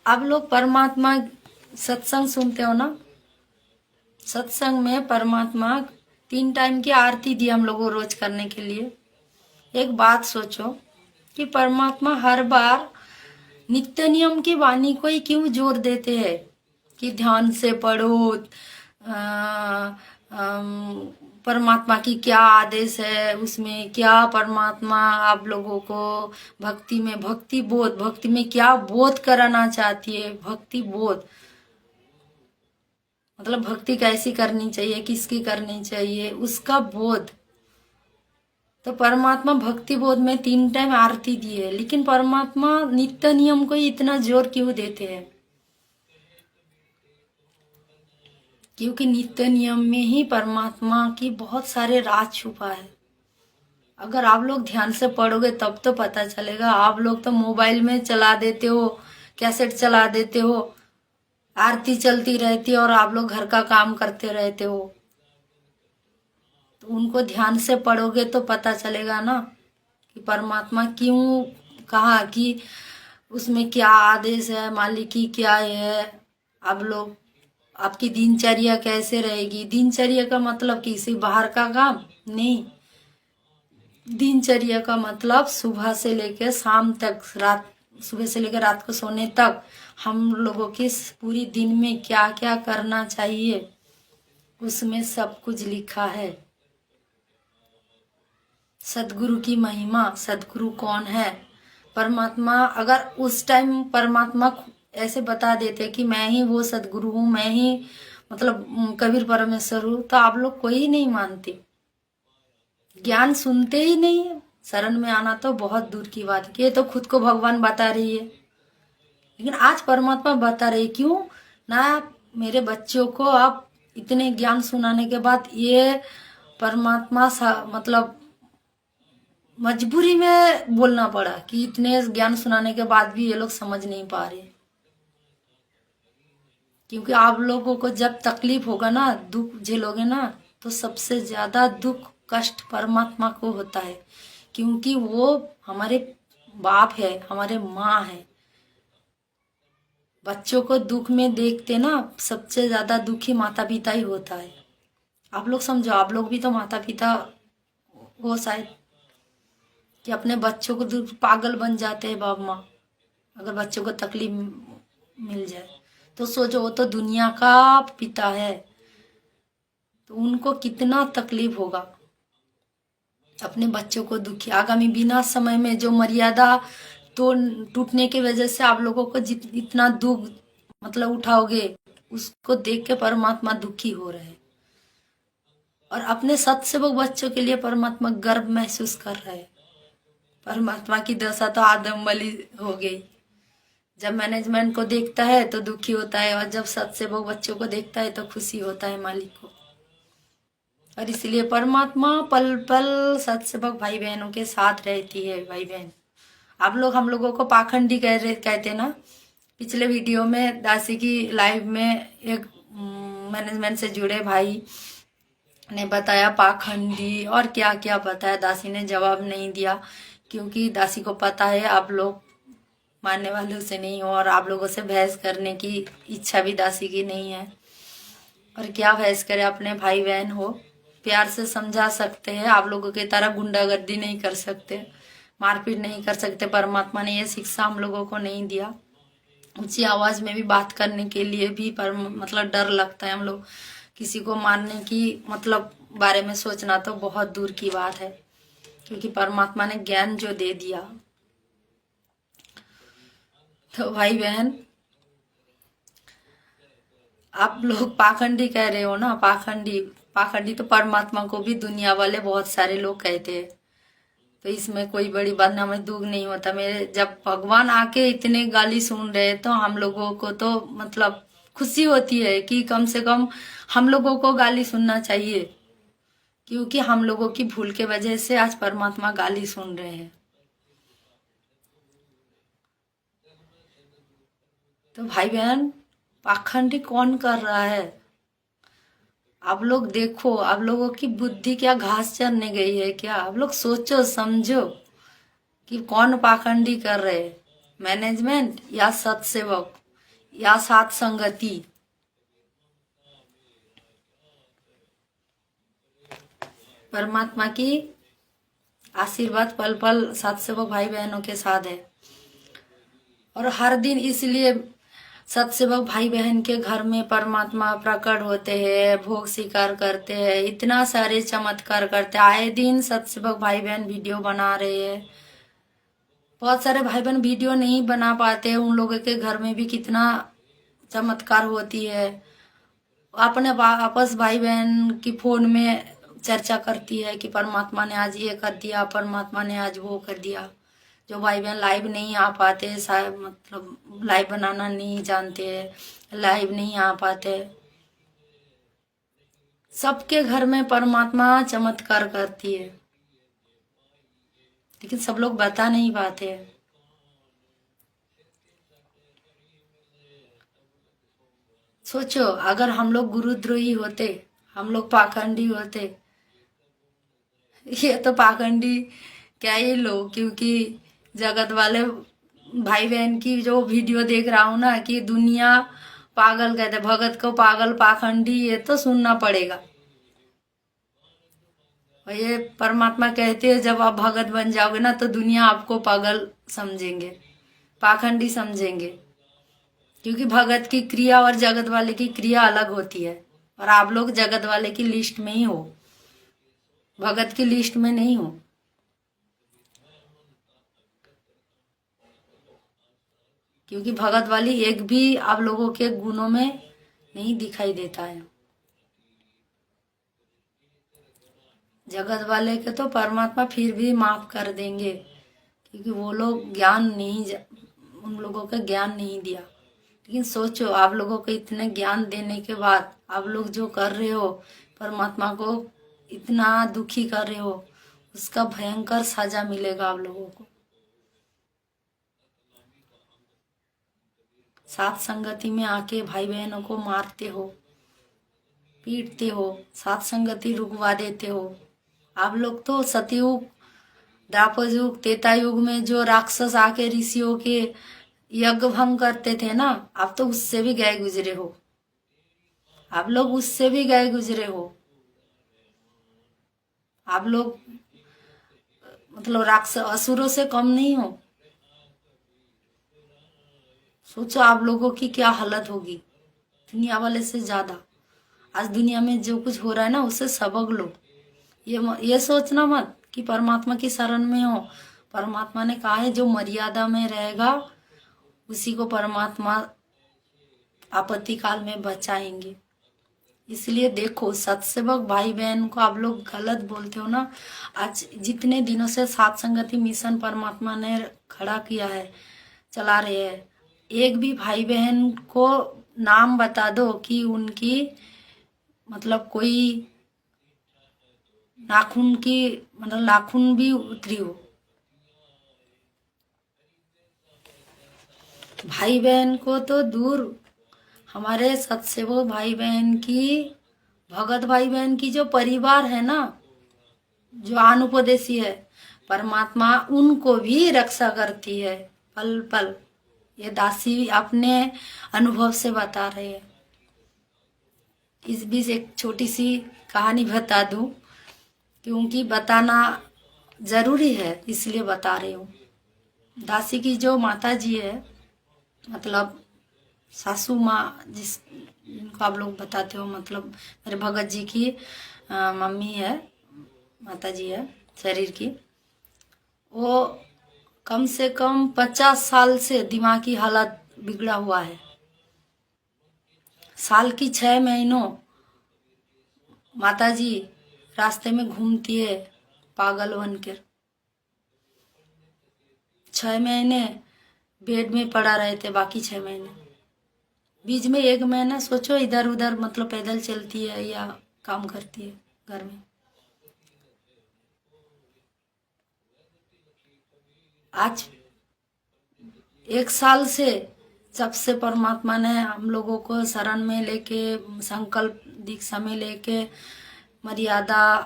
आप लोग परमात्मा सत्संग सुनते हो ना, सत्संग में परमात्मा 3 टाइम की आरती दी हम लोगों को रोज करने के लिए। एक बात सोचो कि परमात्मा हर बार नित्य नियम की वाणी को ही क्यों जोर देते हैं? कि ध्यान से पढ़ो, अ, अम, परमात्मा की क्या आदेश है, उसमें क्या परमात्मा आप लोगों को भक्ति में, भक्ति बोध, भक्ति में क्या बोध कराना चाहती है, भक्ति बोध मतलब भक्ति कैसी करनी चाहिए, किसकी करनी चाहिए, उसका बोध। तो परमात्मा भक्ति बोध में 3 टाइम आरती दी है, लेकिन परमात्मा नित्य नियम को ही इतना जोर क्यों देते हैं? क्योंकि नित्य नियम में ही परमात्मा की बहुत सारे राज छुपा है। अगर आप लोग ध्यान से पढ़ोगे तब तो पता चलेगा। आप लोग तो मोबाइल में चला देते हो, कैसेट चला देते हो, आरती चलती रहती है और आप लोग घर का काम करते रहते हो। तो उनको ध्यान से पढ़ोगे तो पता चलेगा ना कि परमात्मा क्यों कहा, कि उसमें क्या आदेश है, मालिक की क्या है। आप लोग, आपकी दिनचर्या कैसे रहेगी? दिनचर्या का मतलब किसी बाहर का काम नहीं। दिनचर्या का मतलब सुबह से लेकर शाम तक, रात, सुबह से लेकर रात को सोने तक हम लोगों की पूरी दिन में क्या क्या करना चाहिए, उसमें सब कुछ लिखा है। सदगुरु की महिमा, सदगुरु कौन है? परमात्मा, अगर उस टाइम परमात्मा ऐसे बता देते कि मैं ही वो सदगुरु हूँ, मैं ही मतलब कबीर परमेश्वर हूँ, तो आप लोग कोई ही नहीं मानते, ज्ञान सुनते ही नहीं है। शरण में आना तो बहुत दूर की बात है। ये तो खुद को भगवान बता रही है, लेकिन आज परमात्मा बता रही, क्यों ना मेरे बच्चों को आप इतने ज्ञान सुनाने के बाद ये परमात्मा मतलब मजबूरी में बोलना पड़ा कि इतने ज्ञान सुनाने के बाद भी ये लोग समझ नहीं पा रहे। क्योंकि आप लोगों को जब तकलीफ होगा ना, दुख झेलोगे ना, तो सबसे ज्यादा दुख कष्ट परमात्मा को होता है, क्योंकि वो हमारे बाप है, हमारे माँ है। बच्चों को दुख में देखते ना, सबसे ज्यादा दुखी माता पिता ही होता है। आप लोग समझो, आप लोग भी तो माता पिता हो शायद, कि अपने बच्चों को दुख, पागल बन जाते हैं बाप माँ अगर बच्चों को तकलीफ मिल जाए। तो सोचो, वो तो दुनिया का पिता है, तो उनको कितना तकलीफ होगा अपने बच्चों को दुखी। आगामी बिना समय में जो मर्यादा तो टूटने की वजह से आप लोगों को इतना दुख मतलब उठाओगे, उसको देख के परमात्मा दुखी हो रहे हैं। और अपने सत्सेवक बच्चों के लिए परमात्मा गर्व महसूस कर रहे हैं। परमात्मा की दशा तो आदम वाली हो गई। जब मैनेजमेंट को देखता है तो दुखी होता है, और जब सत्सेवक बच्चों को देखता है तो खुशी होता है मालिक को। और इसलिए परमात्मा पल पल सत्सेवक भाई बहनों के साथ रहती है। भाई बहन, आप लोग हम लोगों को पाखंडी कहते ना। पिछले वीडियो में दासी की लाइव में एक मैनेजमेंट से जुड़े भाई ने बताया पाखंडी और क्या क्या बताया। दासी ने जवाब नहीं दिया, क्योंकि दासी को पता है आप लोग मानने वालों से नहीं हो, और आप लोगों से बहस करने की इच्छा भी दासी की नहीं है। और क्या बहस करे, अपने भाई बहन हो, प्यार से समझा सकते हैं। आप लोगों की तरह गुंडागर्दी नहीं कर सकते, मारपीट नहीं कर सकते। परमात्मा ने ये शिक्षा हम लोगों को नहीं दिया। ऊंची आवाज में भी बात करने के लिए भी मतलब डर लगता है। हम लोग किसी को मारने की मतलब बारे में सोचना तो बहुत दूर की बात है, क्योंकि परमात्मा ने ज्ञान जो दे दिया। तो भाई बहन, आप लोग पाखंडी कह रहे हो ना, पाखंडी पाखंडी तो परमात्मा को भी दुनिया वाले बहुत सारे लोग कहते हैं। तो इसमें कोई बड़ी बात ना, हमें दुख नहीं होता। मेरे जब भगवान आके इतने गाली सुन रहे तो हम लोगों को तो मतलब खुशी होती है कि कम से कम हम लोगों को गाली सुनना चाहिए, क्योंकि हम लोगों की भूल के वजह से आज परमात्मा गाली सुन रहे हैं। तो भाई बहन, पाखंडी कौन कर रहा है? आप लोग देखो, आप लोगों की बुद्धि क्या घास चरने गई है क्या? आप लोग सोचो समझो कि कौन पाखंडी कर रहे हैं, मैनेजमेंट या सत्सेवक या साथ संगति? परमात्मा की आशीर्वाद पल पल सत्सेवक भाई बहनों के साथ है। और हर दिन इसलिए सत्सेवक भाई बहन के घर में परमात्मा प्रकट होते हैं, भोग स्वीकार करते हैं, इतना सारे चमत्कार करते हैं। आए दिन सत्सेवक भाई बहन वीडियो बना रहे हैं। बहुत सारे भाई बहन वीडियो नहीं बना पाते, उन लोगों के घर में भी कितना चमत्कार होती है। अपने आपस भाई बहन की फोन में चर्चा करती है कि परमात्मा ने आज ये कर दिया, परमात्मा ने आज वो कर दिया। जो भाई बहन लाइव नहीं आ पाते, शायद मतलब लाइव बनाना नहीं जानते, लाइव नहीं आ पाते, सबके घर में परमात्मा चमत्कार करती है, लेकिन सब लोग बता नहीं पाते। सोचो, अगर हम लोग गुरुद्रोही होते, हम लोग पाखंडी होते, ये तो पाखंडी क्या ही लो, क्योंकि जगत वाले भाई बहन की जो वीडियो देख रहा हूं ना कि दुनिया पागल कहते, भगत को पागल पाखंडी, ये तो सुनना पड़ेगा। और ये परमात्मा कहते हैं जब आप भगत बन जाओगे ना तो दुनिया आपको पागल समझेंगे, पाखंडी समझेंगे, क्योंकि भगत की क्रिया और जगत वाले की क्रिया अलग होती है। और आप लोग जगत वाले की लिस्ट में ही हो, भगत की लिस्ट में नहीं हो। क्योंकि भगत वाली एक भी आप लोगों के गुणों में नहीं दिखाई देता है। जगत वाले के तो परमात्मा फिर भी माफ कर देंगे, क्योंकि वो लोग ज्ञान नहीं, उन लोगों का ज्ञान नहीं दिया। लेकिन सोचो, आप लोगों को इतने ज्ञान देने के बाद आप लोग जो कर रहे हो, परमात्मा को इतना दुखी कर रहे हो, उसका भयंकर सजा मिलेगा आप लोगों को। साथ संगति में आके भाई बहनों को मारते हो, पीटते हो, साथ संगति रुकवा देते हो। आप लोग तो सतयुग, द्वापर युग, त्रेता युग में जो राक्षस आके ऋषियों के यज्ञ भंग करते थे ना, आप तो उससे भी गए गुजरे हो, आप लोग उससे भी गए गुजरे हो। आप लोग मतलब राक्षस असुरों से कम नहीं हो। सोचो आप लोगों की क्या हालत होगी, दुनिया वाले से ज्यादा। आज दुनिया में जो कुछ हो रहा है ना, उससे सबक लो। ये सोचना मत कि परमात्मा की शरण में हो। परमात्मा ने कहा है जो मर्यादा में रहेगा उसी को परमात्मा आपत्ति काल में बचाएंगे। इसलिए देखो, सत्सेवक भाई बहन को आप लोग गलत बोलते हो ना। आज जितने दिनों से सात संगति मिशन परमात्मा ने खड़ा किया है, चला रहे हैं, एक भी भाई बहन को नाम बता दो कि उनकी मतलब कोई नाखून की मतलब नाखून भी उतरी हो। भाई बहन को तो दूर, हमारे सत्सेवक भाई बहन की, भगत भाई बहन की जो परिवार है ना, जो अनुपदेशी है, परमात्मा उनको भी रक्षा करती है पल पल। ये दासी अपने अनुभव से बता रहे हैं। इस बीच एक छोटी सी कहानी बता दूं, क्योंकि बताना जरूरी है, इसलिए बता रही हूँ। दासी की जो माता जी है, मतलब सासू माँ जिनको आप लोग बताते हो, मतलब मेरे भगत जी की मम्मी है, माता जी है शरीर की, वो कम से कम 50 साल से दिमागी हालत बिगड़ा हुआ है। साल की 6 महीनों माता जी रास्ते में घूमती है पागल बनकर। 6 महीने बेड में पड़ा रहे थे, बाकी 6 महीने, बीच में 1 महीना सोचो इधर उधर मतलब पैदल चलती है या काम करती है घर में। आज 1 साल से जब से परमात्मा ने हम लोगों को शरण में लेके, संकल्प दीक्षा में लेके, मर्यादा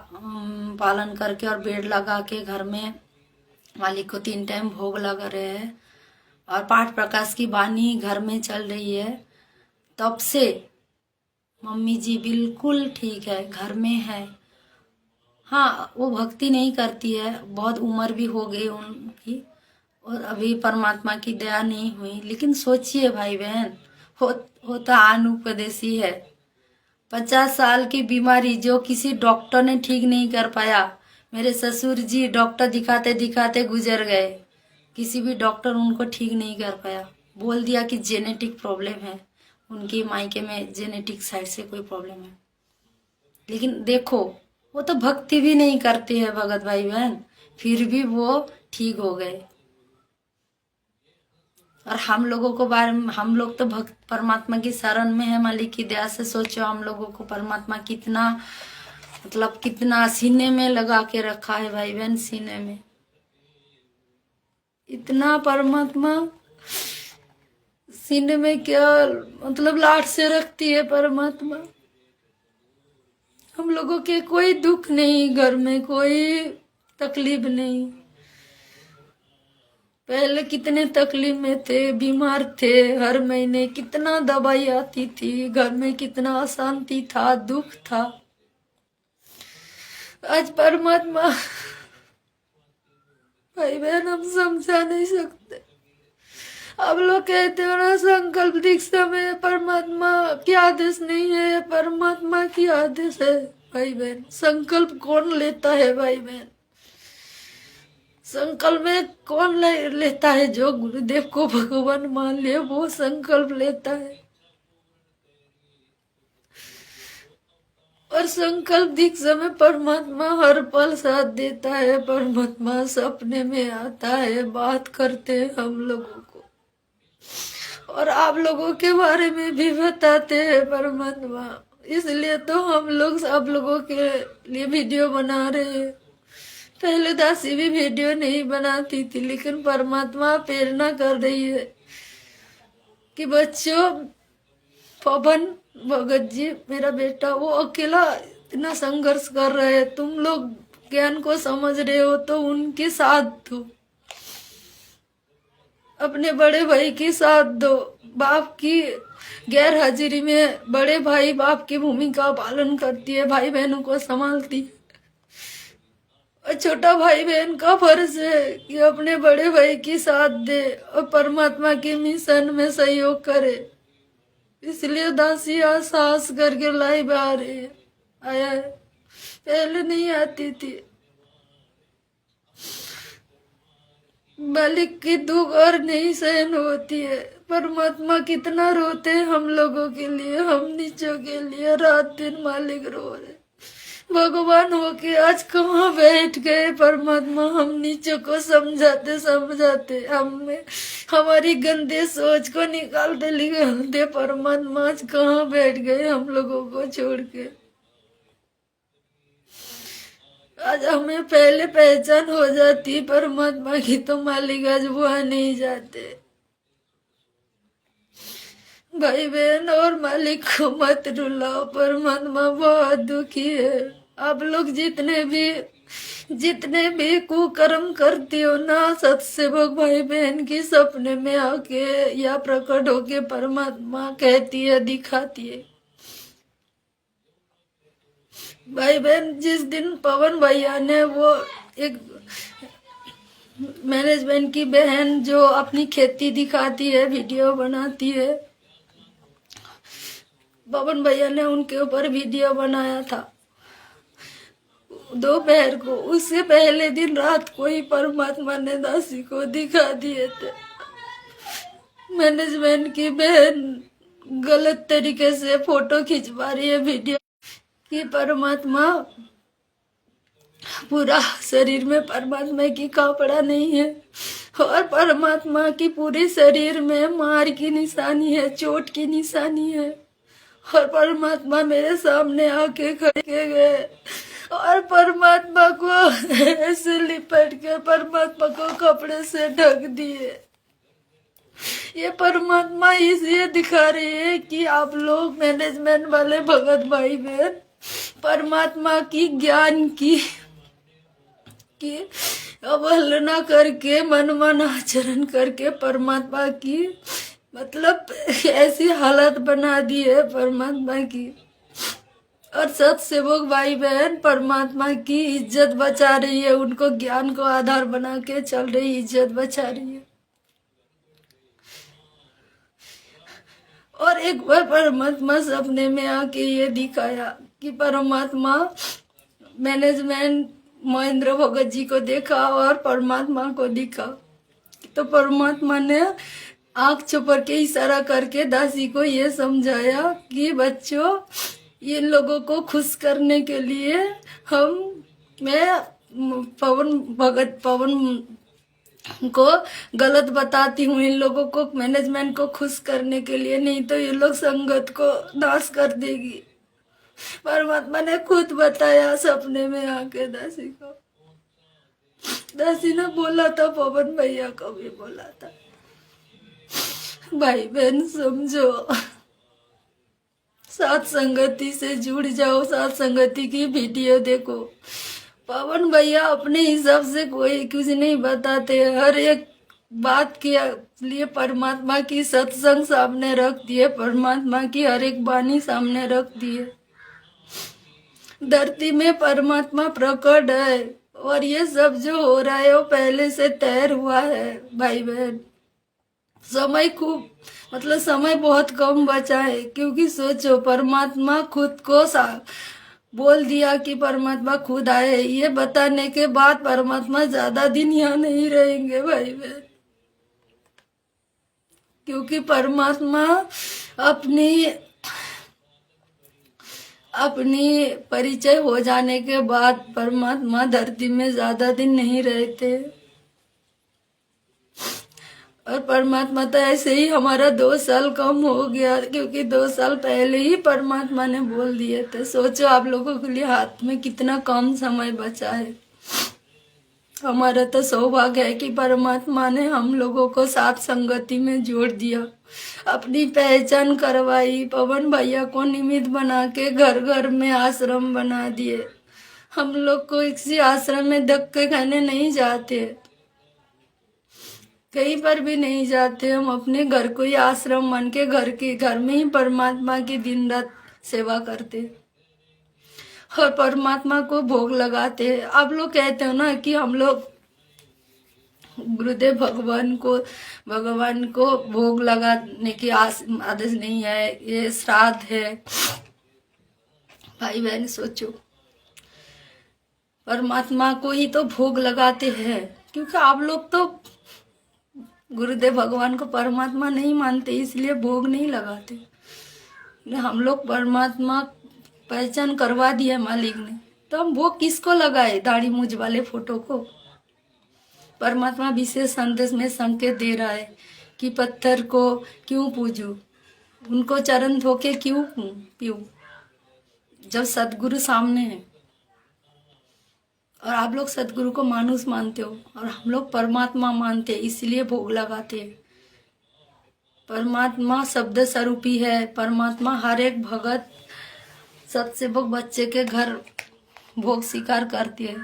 पालन करके और बेड लगा के घर में मालिक को 3 टाइम भोग लगा रहे हैं और पाठ प्रकाश की वाणी घर में चल रही है, तब से मम्मी जी बिल्कुल ठीक है, घर में है। हाँ, वो भक्ति नहीं करती है, बहुत उम्र भी हो गई उनकी और अभी परमात्मा की दया नहीं हुई। लेकिन सोचिए भाई बहन, हो, होता अनुपदेशी है। 50 साल की बीमारी जो किसी डॉक्टर ने ठीक नहीं कर पाया। मेरे ससुर जी डॉक्टर दिखाते दिखाते गुजर गए, किसी भी डॉक्टर उनको ठीक नहीं कर पाया। बोल दिया कि जेनेटिक प्रॉब्लम है, उनकी मायके में जेनेटिक साइड से कोई प्रॉब्लम है। लेकिन देखो, वो तो भक्ति भी नहीं करते हैं भगत भाई बहन, फिर भी वो ठीक हो गए। और हम लोगों को बारे में, हम लोग तो भक्त परमात्मा की शरण में है। मालिक की दया से सोचो हम लोगों को परमात्मा कितना, मतलब कितना सीने में लगा के रखा है भाई बहन, सीने में इतना परमात्मा सीने में क्या मतलब लाड से रखती है परमात्मा। हम लोगों के कोई दुख नहीं, घर में कोई तकलीफ नहीं। पहले कितने तकलीफ में थे, बीमार थे, हर महीने कितना दवाई आती थी, घर में कितना अशांति था, दुख था। आज परमात्मा भाई बहन हम समझा नहीं सकते। आप लोग कहते हो ना संकल्प दीक्षा में परमात्मा की आदेश नहीं है, परमात्मा की आदेश है। भाई बहन संकल्प कौन लेता है भाई बहन? संकल्प में कौन लेता है? जो गुरुदेव को भगवान मान ले वो संकल्प लेता है। और संकल्प दीक्षा में परमात्मा हर पल साथ देता है। परमात्मा सपने में आता है, बात करते हैं हम लोगों को, और आप लोगों के बारे में भी बताते हैं परमात्मा। इसलिए तो हम लोग आप लोगों के लिए वीडियो बना रहे हैं। पहले दासी भी वीडियो नहीं बनाती थी, लेकिन परमात्मा प्रेरणा कर रही है कि बच्चों, पवन भगत जी मेरा बेटा वो अकेला इतना संघर्ष कर रहे हैं, तुम लोग ज्ञान को समझ रहे हो तो उनके साथ दो, अपने बड़े भाई की साथ दो। बाप की गैर हाजिरी में बड़े भाई बाप की भूमिका पालन करती है, भाई बहनों को संभालती है। और छोटा भाई बहन का फर्ज है कि अपने बड़े भाई की साथ दे और परमात्मा के मिशन में सहयोग करे। इसलिए दासी आज साहस करके लाइव आ रही है, आया है, पहले नहीं आती थी। मालिक की दुख और नहीं सहन होती है। परमात्मा कितना रोते हैं हम लोगों के लिए, हम नीचों के लिए, रात दिन मालिक रो रहे। भगवान होके आज कहाँ बैठ गए परमात्मा? हम नीचों को समझाते समझाते हमें हमारी गंदे सोच को निकालते निकालते परमात्मा आज कहाँ बैठ गए हम लोगों को छोड़ के। आज हमें पहले पहचान हो जाती परमात्मा की तो मालिक आज वहां नहीं जाते। भाई बहन और मालिक को मत रुलाओ, परमात्मा बहुत दुखी है। आप लोग जितने भी कुकर्म करते हो ना, सत्सेवक भाई बहन की सपने में आके या प्रकट होके परमात्मा कहती है, दिखाती है। भाई बहन जिस दिन पवन भैया ने वो एक मैनेजमेंट की बहन जो अपनी खेती दिखाती है, वीडियो बनाती है, पवन भैया ने उनके ऊपर वीडियो बनाया था दोपहर को। उससे पहले दिन रात को ही परमात्मा ने दासी को दिखा दिए थे। मैनेजमेंट की बहन गलत तरीके से फोटो खिंचवा रही है, वीडियो कि परमात्मा पूरा शरीर में परमात्मा की कपड़ा नहीं है, और परमात्मा की पूरे शरीर में मार की निशानी है, चोट की निशानी है। और परमात्मा मेरे सामने आके खड़े गए और परमात्मा को ऐसे लिपट के परमात्मा को कपड़े से ढक दिए। ये परमात्मा इसलिए दिखा रही है कि आप लोग मैनेजमेंट वाले भगत भाई बहन परमात्मा की ज्ञान की अवहेलना करके, मनमाना आचरण करके परमात्मा की मतलब ऐसी हालत बना दी है परमात्मा की। और सत्सेवक भाई बहन परमात्मा की इज्जत बचा रही है, उनको ज्ञान को आधार बना के चल रही, इज्जत बचा रही है। और एक बार परमात्मा सपने में आके ये दिखाया कि परमात्मा मैनेजमेंट महेंद्र भगत जी को देखा और परमात्मा को दिखा। तो परमात्मा ने आंख छुपर के इशारा करके दासी को ये समझाया कि बच्चों, इन लोगों को खुश करने के लिए मैं पवन को गलत बताती हूँ, इन लोगों को मैनेजमेंट को खुश करने के लिए, नहीं तो ये लोग संगत को नाश कर देगी। परमात्मा ने खुद बताया सपने में आके दासी को। दासी ने बोला था, पवन भैया को भी बोला था, भाई बहन समझो, साथ संगति से जुड़ जाओ, साथ संगति की वीडियो देखो। पवन भैया अपने हिसाब से कोई कुछ नहीं बताते, हर एक बात के लिए परमात्मा की सत्संग सामने रख दिए, परमात्मा की हर एक वाणी सामने रख दिए। धरती में परमात्मा प्रकट है और ये सब जो हो रहा है वो पहले से तैयार हुआ है भाई बहन। समय समय बहुत कम बचा है, क्योंकि सोचो परमात्मा खुद को बोल दिया कि परमात्मा खुद आए, ये बताने के बाद परमात्मा ज्यादा दिन यहाँ नहीं रहेंगे भाई बहन, क्योंकि परमात्मा अपनी परिचय हो जाने के बाद परमात्मा धरती में ज्यादा दिन नहीं रहते। और परमात्मा तो ऐसे ही हमारा 2 साल कम हो गया, क्योंकि 2 साल पहले ही परमात्मा ने बोल दिए थे। सोचो आप लोगों के लिए हाथ में कितना कम समय बचा है। हमारा तो सौभाग्य है कि परमात्मा ने हम लोगों को साथ संगति में जोड़ दिया, अपनी पहचान करवाई, पवन भैया को निमित्त बना के घर घर में आश्रम बना दिए। हम लोग को किसी आश्रम में धक्के खाने नहीं जाते, कहीं पर भी नहीं जाते, हम अपने घर को ही आश्रम मान के घर में ही परमात्मा की दिन रात सेवा करते और परमात्मा को भोग लगाते। आप लोग कहते हो ना कि हम लोग गुरुदेव भगवान को भोग लगाने की आदेश नहीं है, ये श्राद्ध है। भाई बहन सोचो, परमात्मा को ही तो भोग लगाते हैं, क्योंकि आप लोग तो गुरुदेव भगवान को परमात्मा नहीं मानते, इसलिए भोग नहीं लगाते। हम लोग परमात्मा पहचान करवा दिया मालिक ने, तो हम भोग किसको लगाए? दाढ़ी मूंछ वाले फोटो को। परमात्मा विशेष संदेश में संकेत दे रहा है कि पत्थर को क्यों पूजूं, उनको चरण धोके क्यों पीऊं, जब सदगुरु सामने है। और आप लोग सदगुरु को मानुस मानते हो और हम लोग परमात्मा मानते हैं, इसलिए भोग लगाते हैं। परमात्मा शब्द स्वरूपी है। परमात्मा हर एक भगत सत्सेवक बच्चे के घर भोग स्वीकार करती है,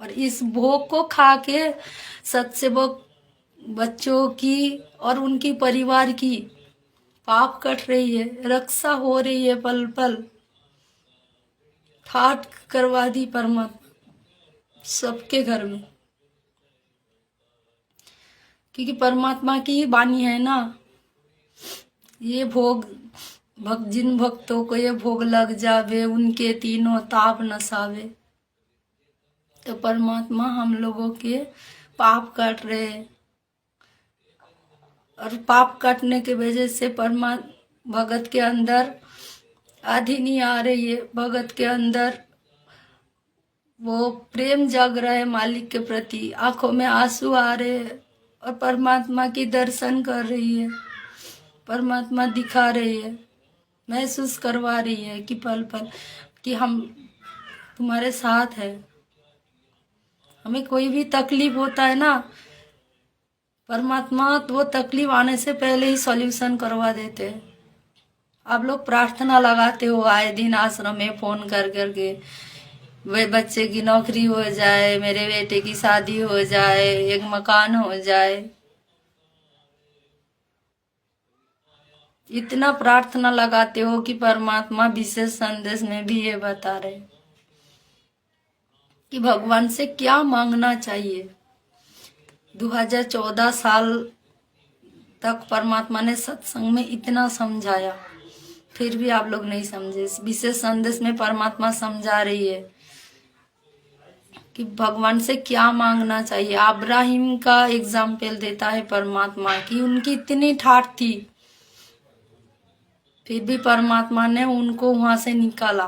और इस भोग को खा के सत्सेवक बच्चों की और उनकी परिवार की पाप कट रही है, रक्षा हो रही है, पल पल ठाट करवा दी परमात्मा सबके घर में, क्योंकि परमात्मा की वाणी है ना, ये भोग जिन भक्तों को ये भोग लग जावे उनके तीनों ताप नसावे। तो परमात्मा हम लोगों के पाप काट रहे हैं, और पाप काटने के वजह से भगत के अंदर आधी नहीं आ रही है, भगत के अंदर वो प्रेम जग रहा है मालिक के प्रति, आंखों में आंसू आ रहे हैं और परमात्मा की दर्शन कर रही है, परमात्मा दिखा रही है, महसूस करवा रही है कि पल पल कि हम तुम्हारे साथ है। हमें कोई भी तकलीफ होता है ना, परमात्मा तो वो तकलीफ आने से पहले ही सॉल्यूशन करवा देते हैं। आप लोग प्रार्थना लगाते हो आए दिन आश्रम में फोन कर करके, वे बच्चे की नौकरी हो जाए, मेरे बेटे की शादी हो जाए, एक मकान हो जाए, इतना प्रार्थना लगाते हो कि परमात्मा विशेष संदेश में भी ये बता रहे कि भगवान से क्या मांगना चाहिए। 2014 साल तक परमात्मा ने सत्संग में इतना समझाया, फिर भी आप लोग नहीं समझे। इस विशेष संदेश में परमात्मा समझा रही है कि भगवान से क्या मांगना चाहिए। अब्राहिम का एग्जाम्पल देता है परमात्मा की, उनकी इतनी ठाठ थी, फिर भी परमात्मा ने उनको वहां से निकाला।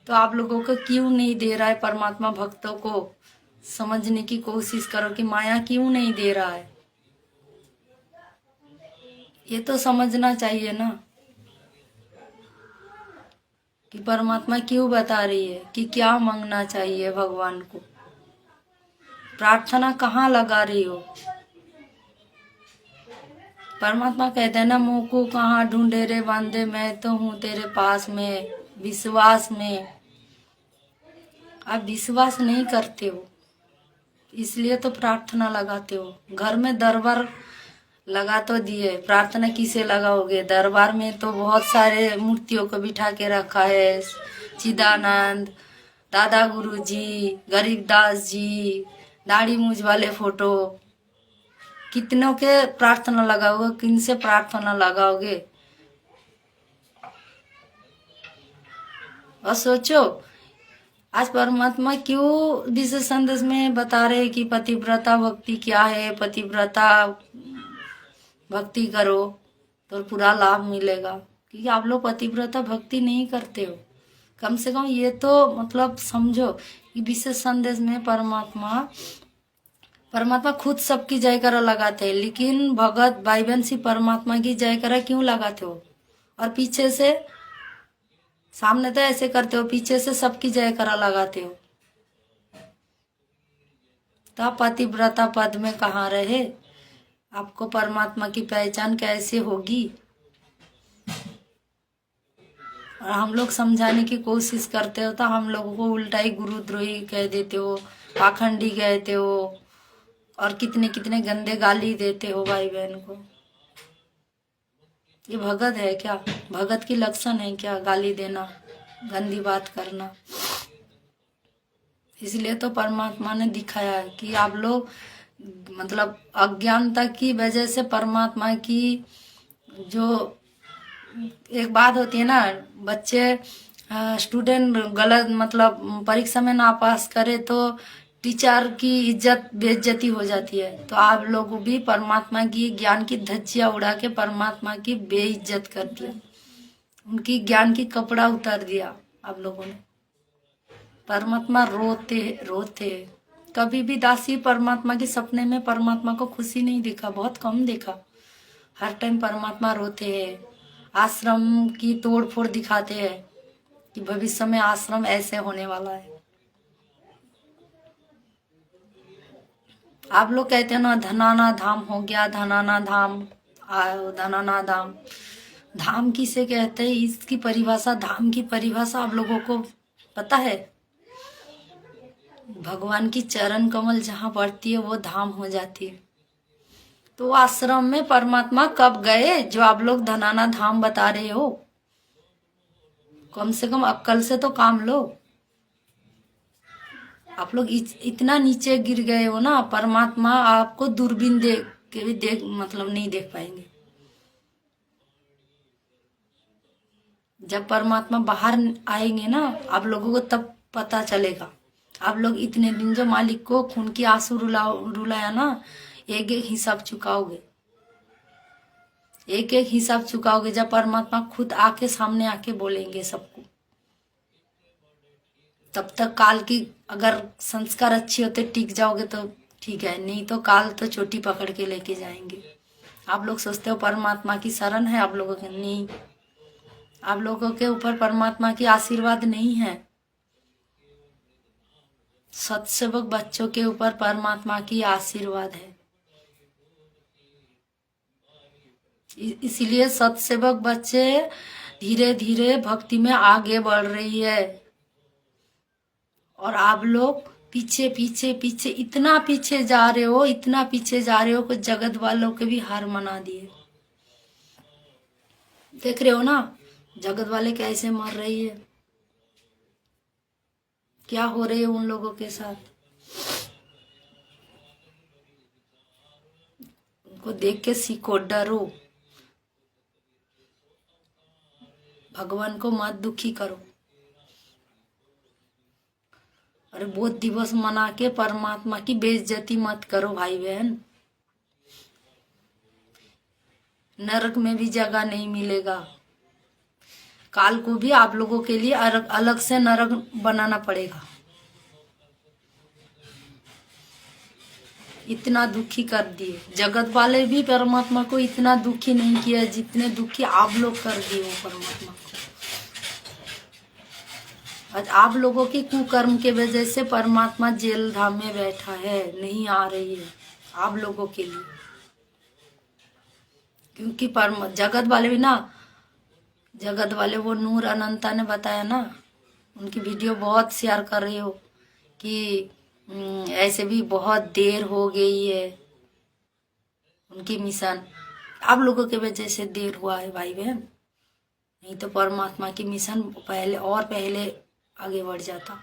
तो आप लोगों को क्यों नहीं दे रहा है परमात्मा? भक्तों को समझने की कोशिश करो कि माया क्यों नहीं दे रहा है, ये तो समझना चाहिए ना कि परमात्मा क्यों बता रही है कि क्या मांगना चाहिए भगवान को। प्रार्थना कहाँ लगा रही हो? परमात्मा कहते हैं ना, मुंह को कहाँ ढूंढे रे बांधे, मैं तो हूँ तेरे पास में, विश्वास में। आप विश्वास नहीं करते हो, इसलिए तो प्रार्थना लगाते हो। घर में दरबार लगा तो दिए, प्रार्थना किसे लगाओगे? दरबार में तो बहुत सारे मूर्तियों को बिठा के रखा है, चिदानंद, दादा गुरु जी, गरीबदास जी, दाढ़ी मूछ वाले फोटो, कितनों के प्रार्थना लगाओगे? किन से प्रार्थना लगाओगे? और सोचो, आज परमात्मा क्यों विशेष संदेश में बता रहे कि पतिव्रता भक्ति क्या है। पतिव्रता भक्ति करो तो पूरा लाभ मिलेगा, क्योंकि आप लोग पतिव्रता भक्ति नहीं करते हो। कम से कम ये तो मतलब समझो कि विशेष संदेश में परमात्मा खुद सबकी जयकारा लगाते हैं, लेकिन भगत भाई बहन सिर्फ परमात्मा की जयकारा क्यों लगाते हो? और पीछे से, सामने तो ऐसे करते हो, पीछे से सबकी जयकारा लगाते हो। तो आप पतिव्रता पद में कहाँ रहे? आपको परमात्मा की पहचान कैसे होगी? और हम लोग समझाने की कोशिश करते हो तो हम लोगों को उल्टा ही गुरुद्रोही कह देते हो, पाखंडी कहते हो, और कितने कितने गंदे गाली देते हो भाई बहन को। ये भगत है क्या? भगत की लक्षण है क्या गाली देना, गंदी बात करना? इसलिए तो परमात्मा ने दिखाया है कि आप लोग मतलब अज्ञानता की वजह से परमात्मा की जो एक बात होती है ना, बच्चे स्टूडेंट गलत मतलब परीक्षा में ना पास करे तो टीचर की इज्जत बेइज्जती हो जाती है। तो आप लोग भी परमात्मा की ज्ञान की धज्जियां उड़ा के परमात्मा की बेइज्जत कर दिया, उनकी ज्ञान की कपड़ा उतार दिया आप लोगों ने। परमात्मा रोते रोते, कभी भी दासी परमात्मा के सपने में परमात्मा को खुशी नहीं देखा, बहुत कम देखा। हर टाइम परमात्मा रोते हैं, आश्रम की तोड़ फोड़ दिखाते हैं कि भविष्य में आश्रम ऐसे होने वाला है। आप लोग कहते हैं ना धनाना धाम हो गया, धनाना धाम आओ, धनाना धाम। धाम किसे कहते हैं? इसकी परिभाषा, धाम की परिभाषा आप लोगों को पता है? भगवान की चरण कमल जहाँ पड़ती है वो धाम हो जाती है। तो आश्रम में परमात्मा कब गए जो आप लोग धनाना धाम बता रहे हो? कम से कम अक्ल से तो काम लो। आप लोग इतना नीचे गिर गए हो ना, परमात्मा आपको दूरबीन देख के भी मतलब नहीं देख पाएंगे। जब परमात्मा बाहर आएंगे ना आप लोगों को तब पता चलेगा। आप लोग इतने दिन जो मालिक को खून की आंसू रुलाया ना, एक एक हिसाब चुकाओगे, एक एक हिसाब चुकाओगे जब परमात्मा खुद आके सामने आके बोलेंगे सबको। तब तक काल की अगर संस्कार अच्छे होते टिक जाओगे तो ठीक है, नहीं तो काल तो चोटी पकड़ के लेके जाएंगे। आप लोग सोचते हो परमात्मा की शरण है आप लोगों के, नहीं। आप लोगों के ऊपर परमात्मा की आशीर्वाद नहीं है, सत्सेवक बच्चों के ऊपर परमात्मा की आशीर्वाद है। इसीलिए सत्सेवक बच्चे धीरे धीरे भक्ति में आगे बढ़ रही है, और आप लोग पीछे पीछे पीछे इतना पीछे जा रहे हो, इतना पीछे जा रहे हो कि जगत वालों के भी हार मना दिए। देख रहे हो ना जगत वाले कैसे मर रही है, क्या हो रही है उन लोगों के साथ। को देख के सीखो, डरो, भगवान को मत दुखी करो। अरे बहुत दिवस मना के परमात्मा की बेइज्जती मत करो भाई बहन। नरक में भी जगह नहीं मिलेगा। काल को भी आप लोगों के लिए अलग से नरक बनाना पड़ेगा। इतना दुखी कर दिए जगत वाले भी परमात्मा को इतना दुखी नहीं किया जितने दुखी आप लोग कर दिए हो परमात्मा को। आज आप लोगों की कुकर्म के वजह से परमात्मा जेल धाम में बैठा है, नहीं आ रही है आप लोगों के लिए। क्योंकि जगत वाले भी ना, जगत वाले वो नूर अनंता ने बताया ना, उनकी वीडियो बहुत शेयर कर रही हो कि ऐसे भी बहुत देर हो गई है उनकी मिशन। आप लोगों के वजह से देर हुआ है भाई बहन, नहीं तो परमात्मा की मिशन पहले आगे बढ़ जाता।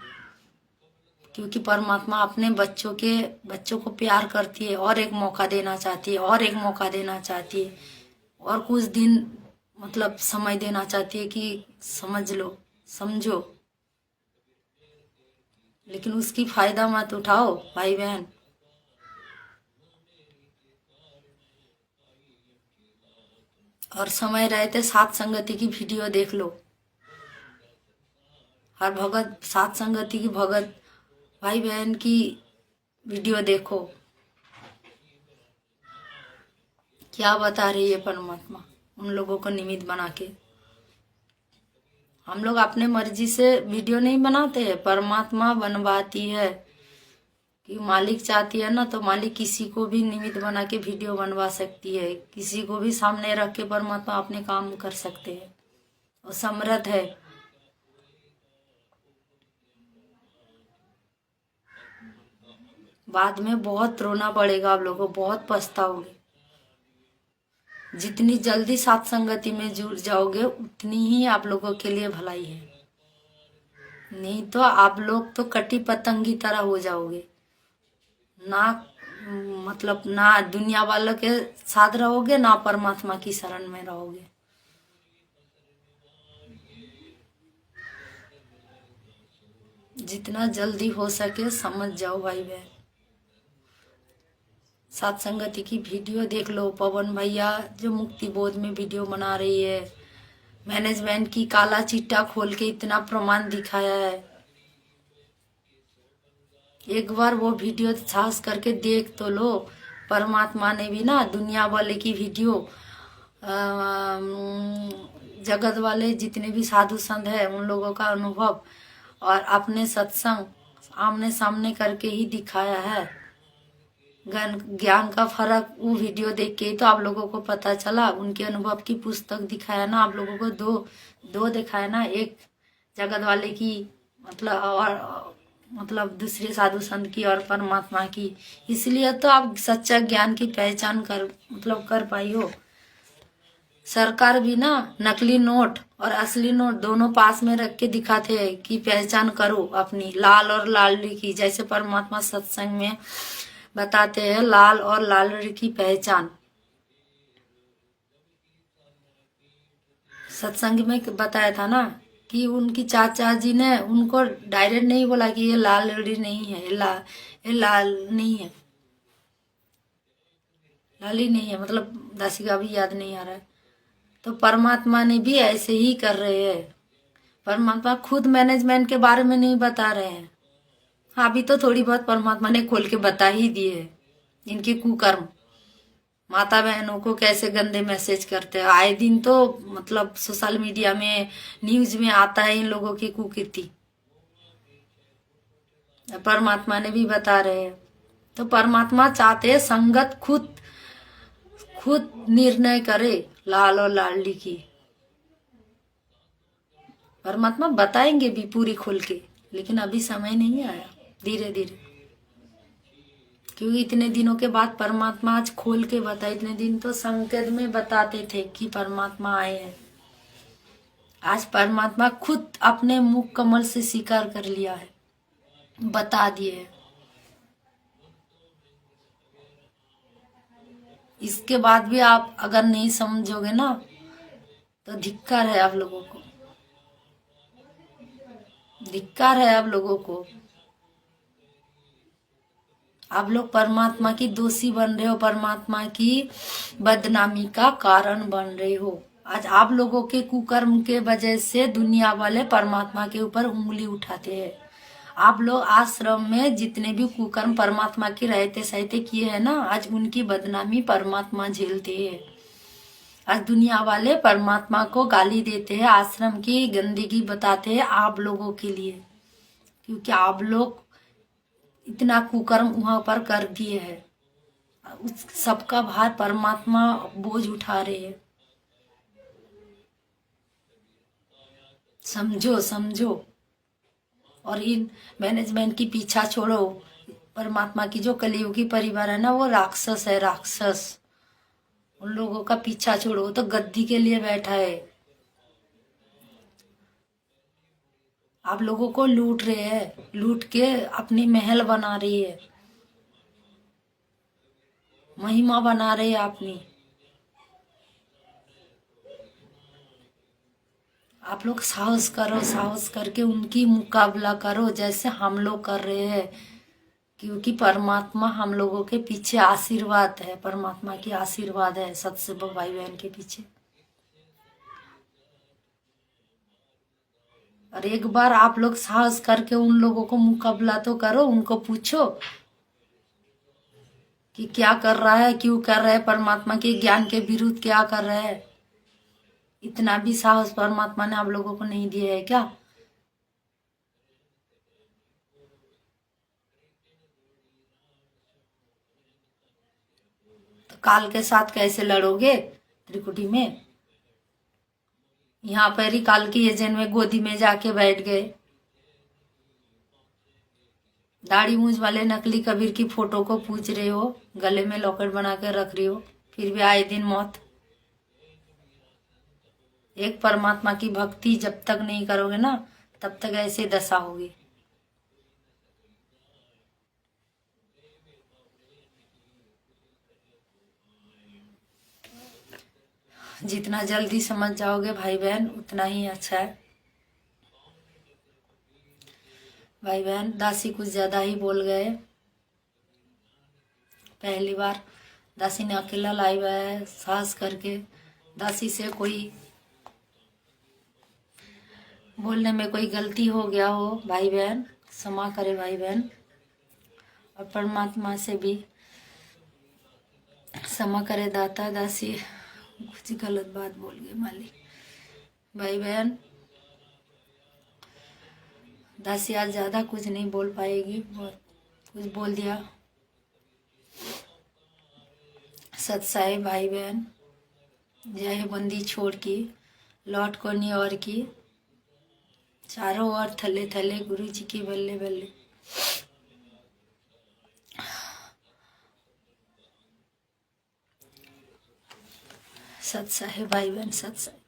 क्योंकि परमात्मा अपने बच्चों को प्यार करती है, और एक मौका देना चाहती है, और एक मौका देना चाहती है, और कुछ दिन मतलब समय देना चाहती है कि समझ लो, समझो। लेकिन उसकी फायदा मत उठाओ भाई बहन। और समय रहते सात संगति की वीडियो देख लो। हर भगत सात संगति की भगत भाई बहन की वीडियो देखो, क्या बता रही है परमात्मा उन लोगों को निमित्त बना के। हम लोग अपने मर्जी से वीडियो नहीं बनाते हैं, परमात्मा बनवाती है। कि मालिक चाहती है ना तो मालिक किसी को भी निमित्त बना के वीडियो बनवा सकती है, किसी को भी सामने रख के परमात्मा अपने काम कर सकते हैं, वो समर्थ है। बाद में बहुत रोना पड़ेगा, आप लोगों को बहुत पछताओगे। जितनी जल्दी सात संगति में जुड़ जाओगे उतनी ही आप लोगों के लिए भलाई है, नहीं तो आप लोग तो कटी पतंगी तरह हो जाओगे ना। मतलब ना दुनिया वालों के साथ रहोगे, ना परमात्मा की शरण में रहोगे। जितना जल्दी हो सके समझ जाओ भाई बहन। सात संगति की वीडियो देख लो। पवन भैया जो मुक्ति बोध में वीडियो बना रही है, मैनेजमेंट की काला चिट्टा खोल के इतना प्रमाण दिखाया है। एक बार वो वीडियो साहस करके देख तो लो। परमात्मा ने भी ना दुनिया वाले की वीडियो, जगत वाले जितने भी साधु संत है उन लोगों का अनुभव और अपने सत्संग आमने सामने करके ही दिखाया है। ज्ञान का फर्क वो वीडियो देख के तो आप लोगों को पता चला। उनके अनुभव की पुस्तक दिखाया ना आप लोगों को, दो दिखाया ना, एक जगत वाले की मतलब दूसरे साधु संत की और परमात्मा की। इसलिए तो आप सच्चा ज्ञान की पहचान कर पाई हो। सरकार भी ना नकली नोट और असली नोट दोनों पास में रख के दिखाते हैं कि पहचान करो अपनी लाल और लालड़ी की। जैसे परमात्मा सत्संग में बताते हैं लाल और लालड़ी की पहचान। सत्संग में बताया था ना कि उनकी चाचा जी ने उनको डायरेक्ट नहीं बोला कि ये लाल लड़ी नहीं है, ये लाल नहीं है, लाली नहीं है, मतलब दासी का भी याद नहीं आ रहा है। तो परमात्मा ने भी ऐसे ही कर रहे हैं। परमात्मा खुद मैनेजमेंट के बारे में नहीं बता रहे हैं। हाँ, अभी तो थोड़ी बहुत परमात्मा ने खोल के बता ही दिए है इनके कुकर्म। माता बहनों को कैसे गंदे मैसेज करते हैं आए दिन, तो मतलब सोशल मीडिया में न्यूज में आता है इन लोगों की कुकीर्ति। परमात्मा ने भी बता रहे हैं। तो परमात्मा चाहते हैं संगत खुद निर्णय करे लाल और लाडली की। परमात्मा बताएंगे भी पूरी खोल के, लेकिन अभी समय नहीं आया, धीरे धीरे। क्योंकि इतने दिनों के बाद परमात्मा आज खोल के बताए। इतने दिन तो संकेत में बताते थे कि परमात्मा आए हैं। आज परमात्मा खुद अपने मुख कमल से स्वीकार कर लिया है, बता दिए। इसके बाद भी आप अगर नहीं समझोगे ना तो धिक्कार है आप लोगों को, धिक्कार है आप लोगों को। आप लोग परमात्मा की दोषी बन रहे हो, परमात्मा की बदनामी का कारण बन रहे हो। आज आप लोगों के कुकर्म के वजह से दुनिया वाले परमात्मा के ऊपर उंगली उठाते हैं। आप लोग आश्रम में जितने भी कुकर्म परमात्मा के रहते सहते किए हैं ना, आज उनकी बदनामी परमात्मा झेलते हैं। आज दुनिया वाले परमात्मा को गाली देते हैं, आश्रम की गंदगी बताते हैं आप लोगों के लिए, क्योंकि आप लोग इतना कुकर्म वहां पर कर दिए हैं। उस सबका भार परमात्मा बोझ उठा रहे हैं। समझो समझो। और इन मैनेजमेंट की पीछा छोड़ो। परमात्मा की जो कलियुगी परिवार है ना, वो राक्षस है, राक्षस। उन लोगों का पीछा छोड़ो, वो तो गद्दी के लिए बैठा है। आप लोगों को लूट रहे हैं, लूट के अपनी महल बना रही है, महिमा बना रहे हैं अपनी। आप लोग साहस करो, साहस करके उनकी मुकाबला करो जैसे हम लोग कर रहे हैं, क्योंकि परमात्मा हम लोगों के पीछे आशीर्वाद है, परमात्मा की आशीर्वाद है सबसे भाई बहन के पीछे। और एक बार आप लोग साहस करके उन लोगों को मुकाबला तो करो, उनको पूछो कि क्या कर रहा है, क्यों कर रहा है, परमात्मा के ज्ञान के विरुद्ध क्या कर रहा है। इतना भी साहस परमात्मा ने आप लोगों को नहीं दिया है क्या? तो काल के साथ कैसे लड़ोगे त्रिकुटी में? यहाँ पर ही काल की एजेंट में गोदी में जाके बैठ गए। दाढ़ी मूंछ वाले नकली कबीर की फोटो को पूछ रहे हो, गले में लॉकेट बना कर रख रही हो, फिर भी आए दिन मौत। एक परमात्मा की भक्ति जब तक नहीं करोगे ना, तब तक ऐसे दशा होगी। जितना जल्दी समझ जाओगे भाई बहन उतना ही अच्छा है। भाई बहन दासी कुछ ज्यादा ही बोल गए। पहली बार दासी ने अकेला लाइव है, साहस करके। दासी से कोई बोलने में कोई गलती हो गया हो भाई बहन, क्षमा करे भाई बहन। और परमात्मा से भी क्षमा करे दाता। दासी कुछ गलत बात बोल गए मालिक। भाई बहन दासी आज ज्यादा कुछ नहीं बोल पाएगी, बहुत कुछ बोल दिया। सत्साई भाई बहन, जय बंदी छोड़ की लौट को नहीं और की, चारों ओर थले थले गुरु जी की बल्ले बल्ले। सत्साई भाई बहन, सत्साई।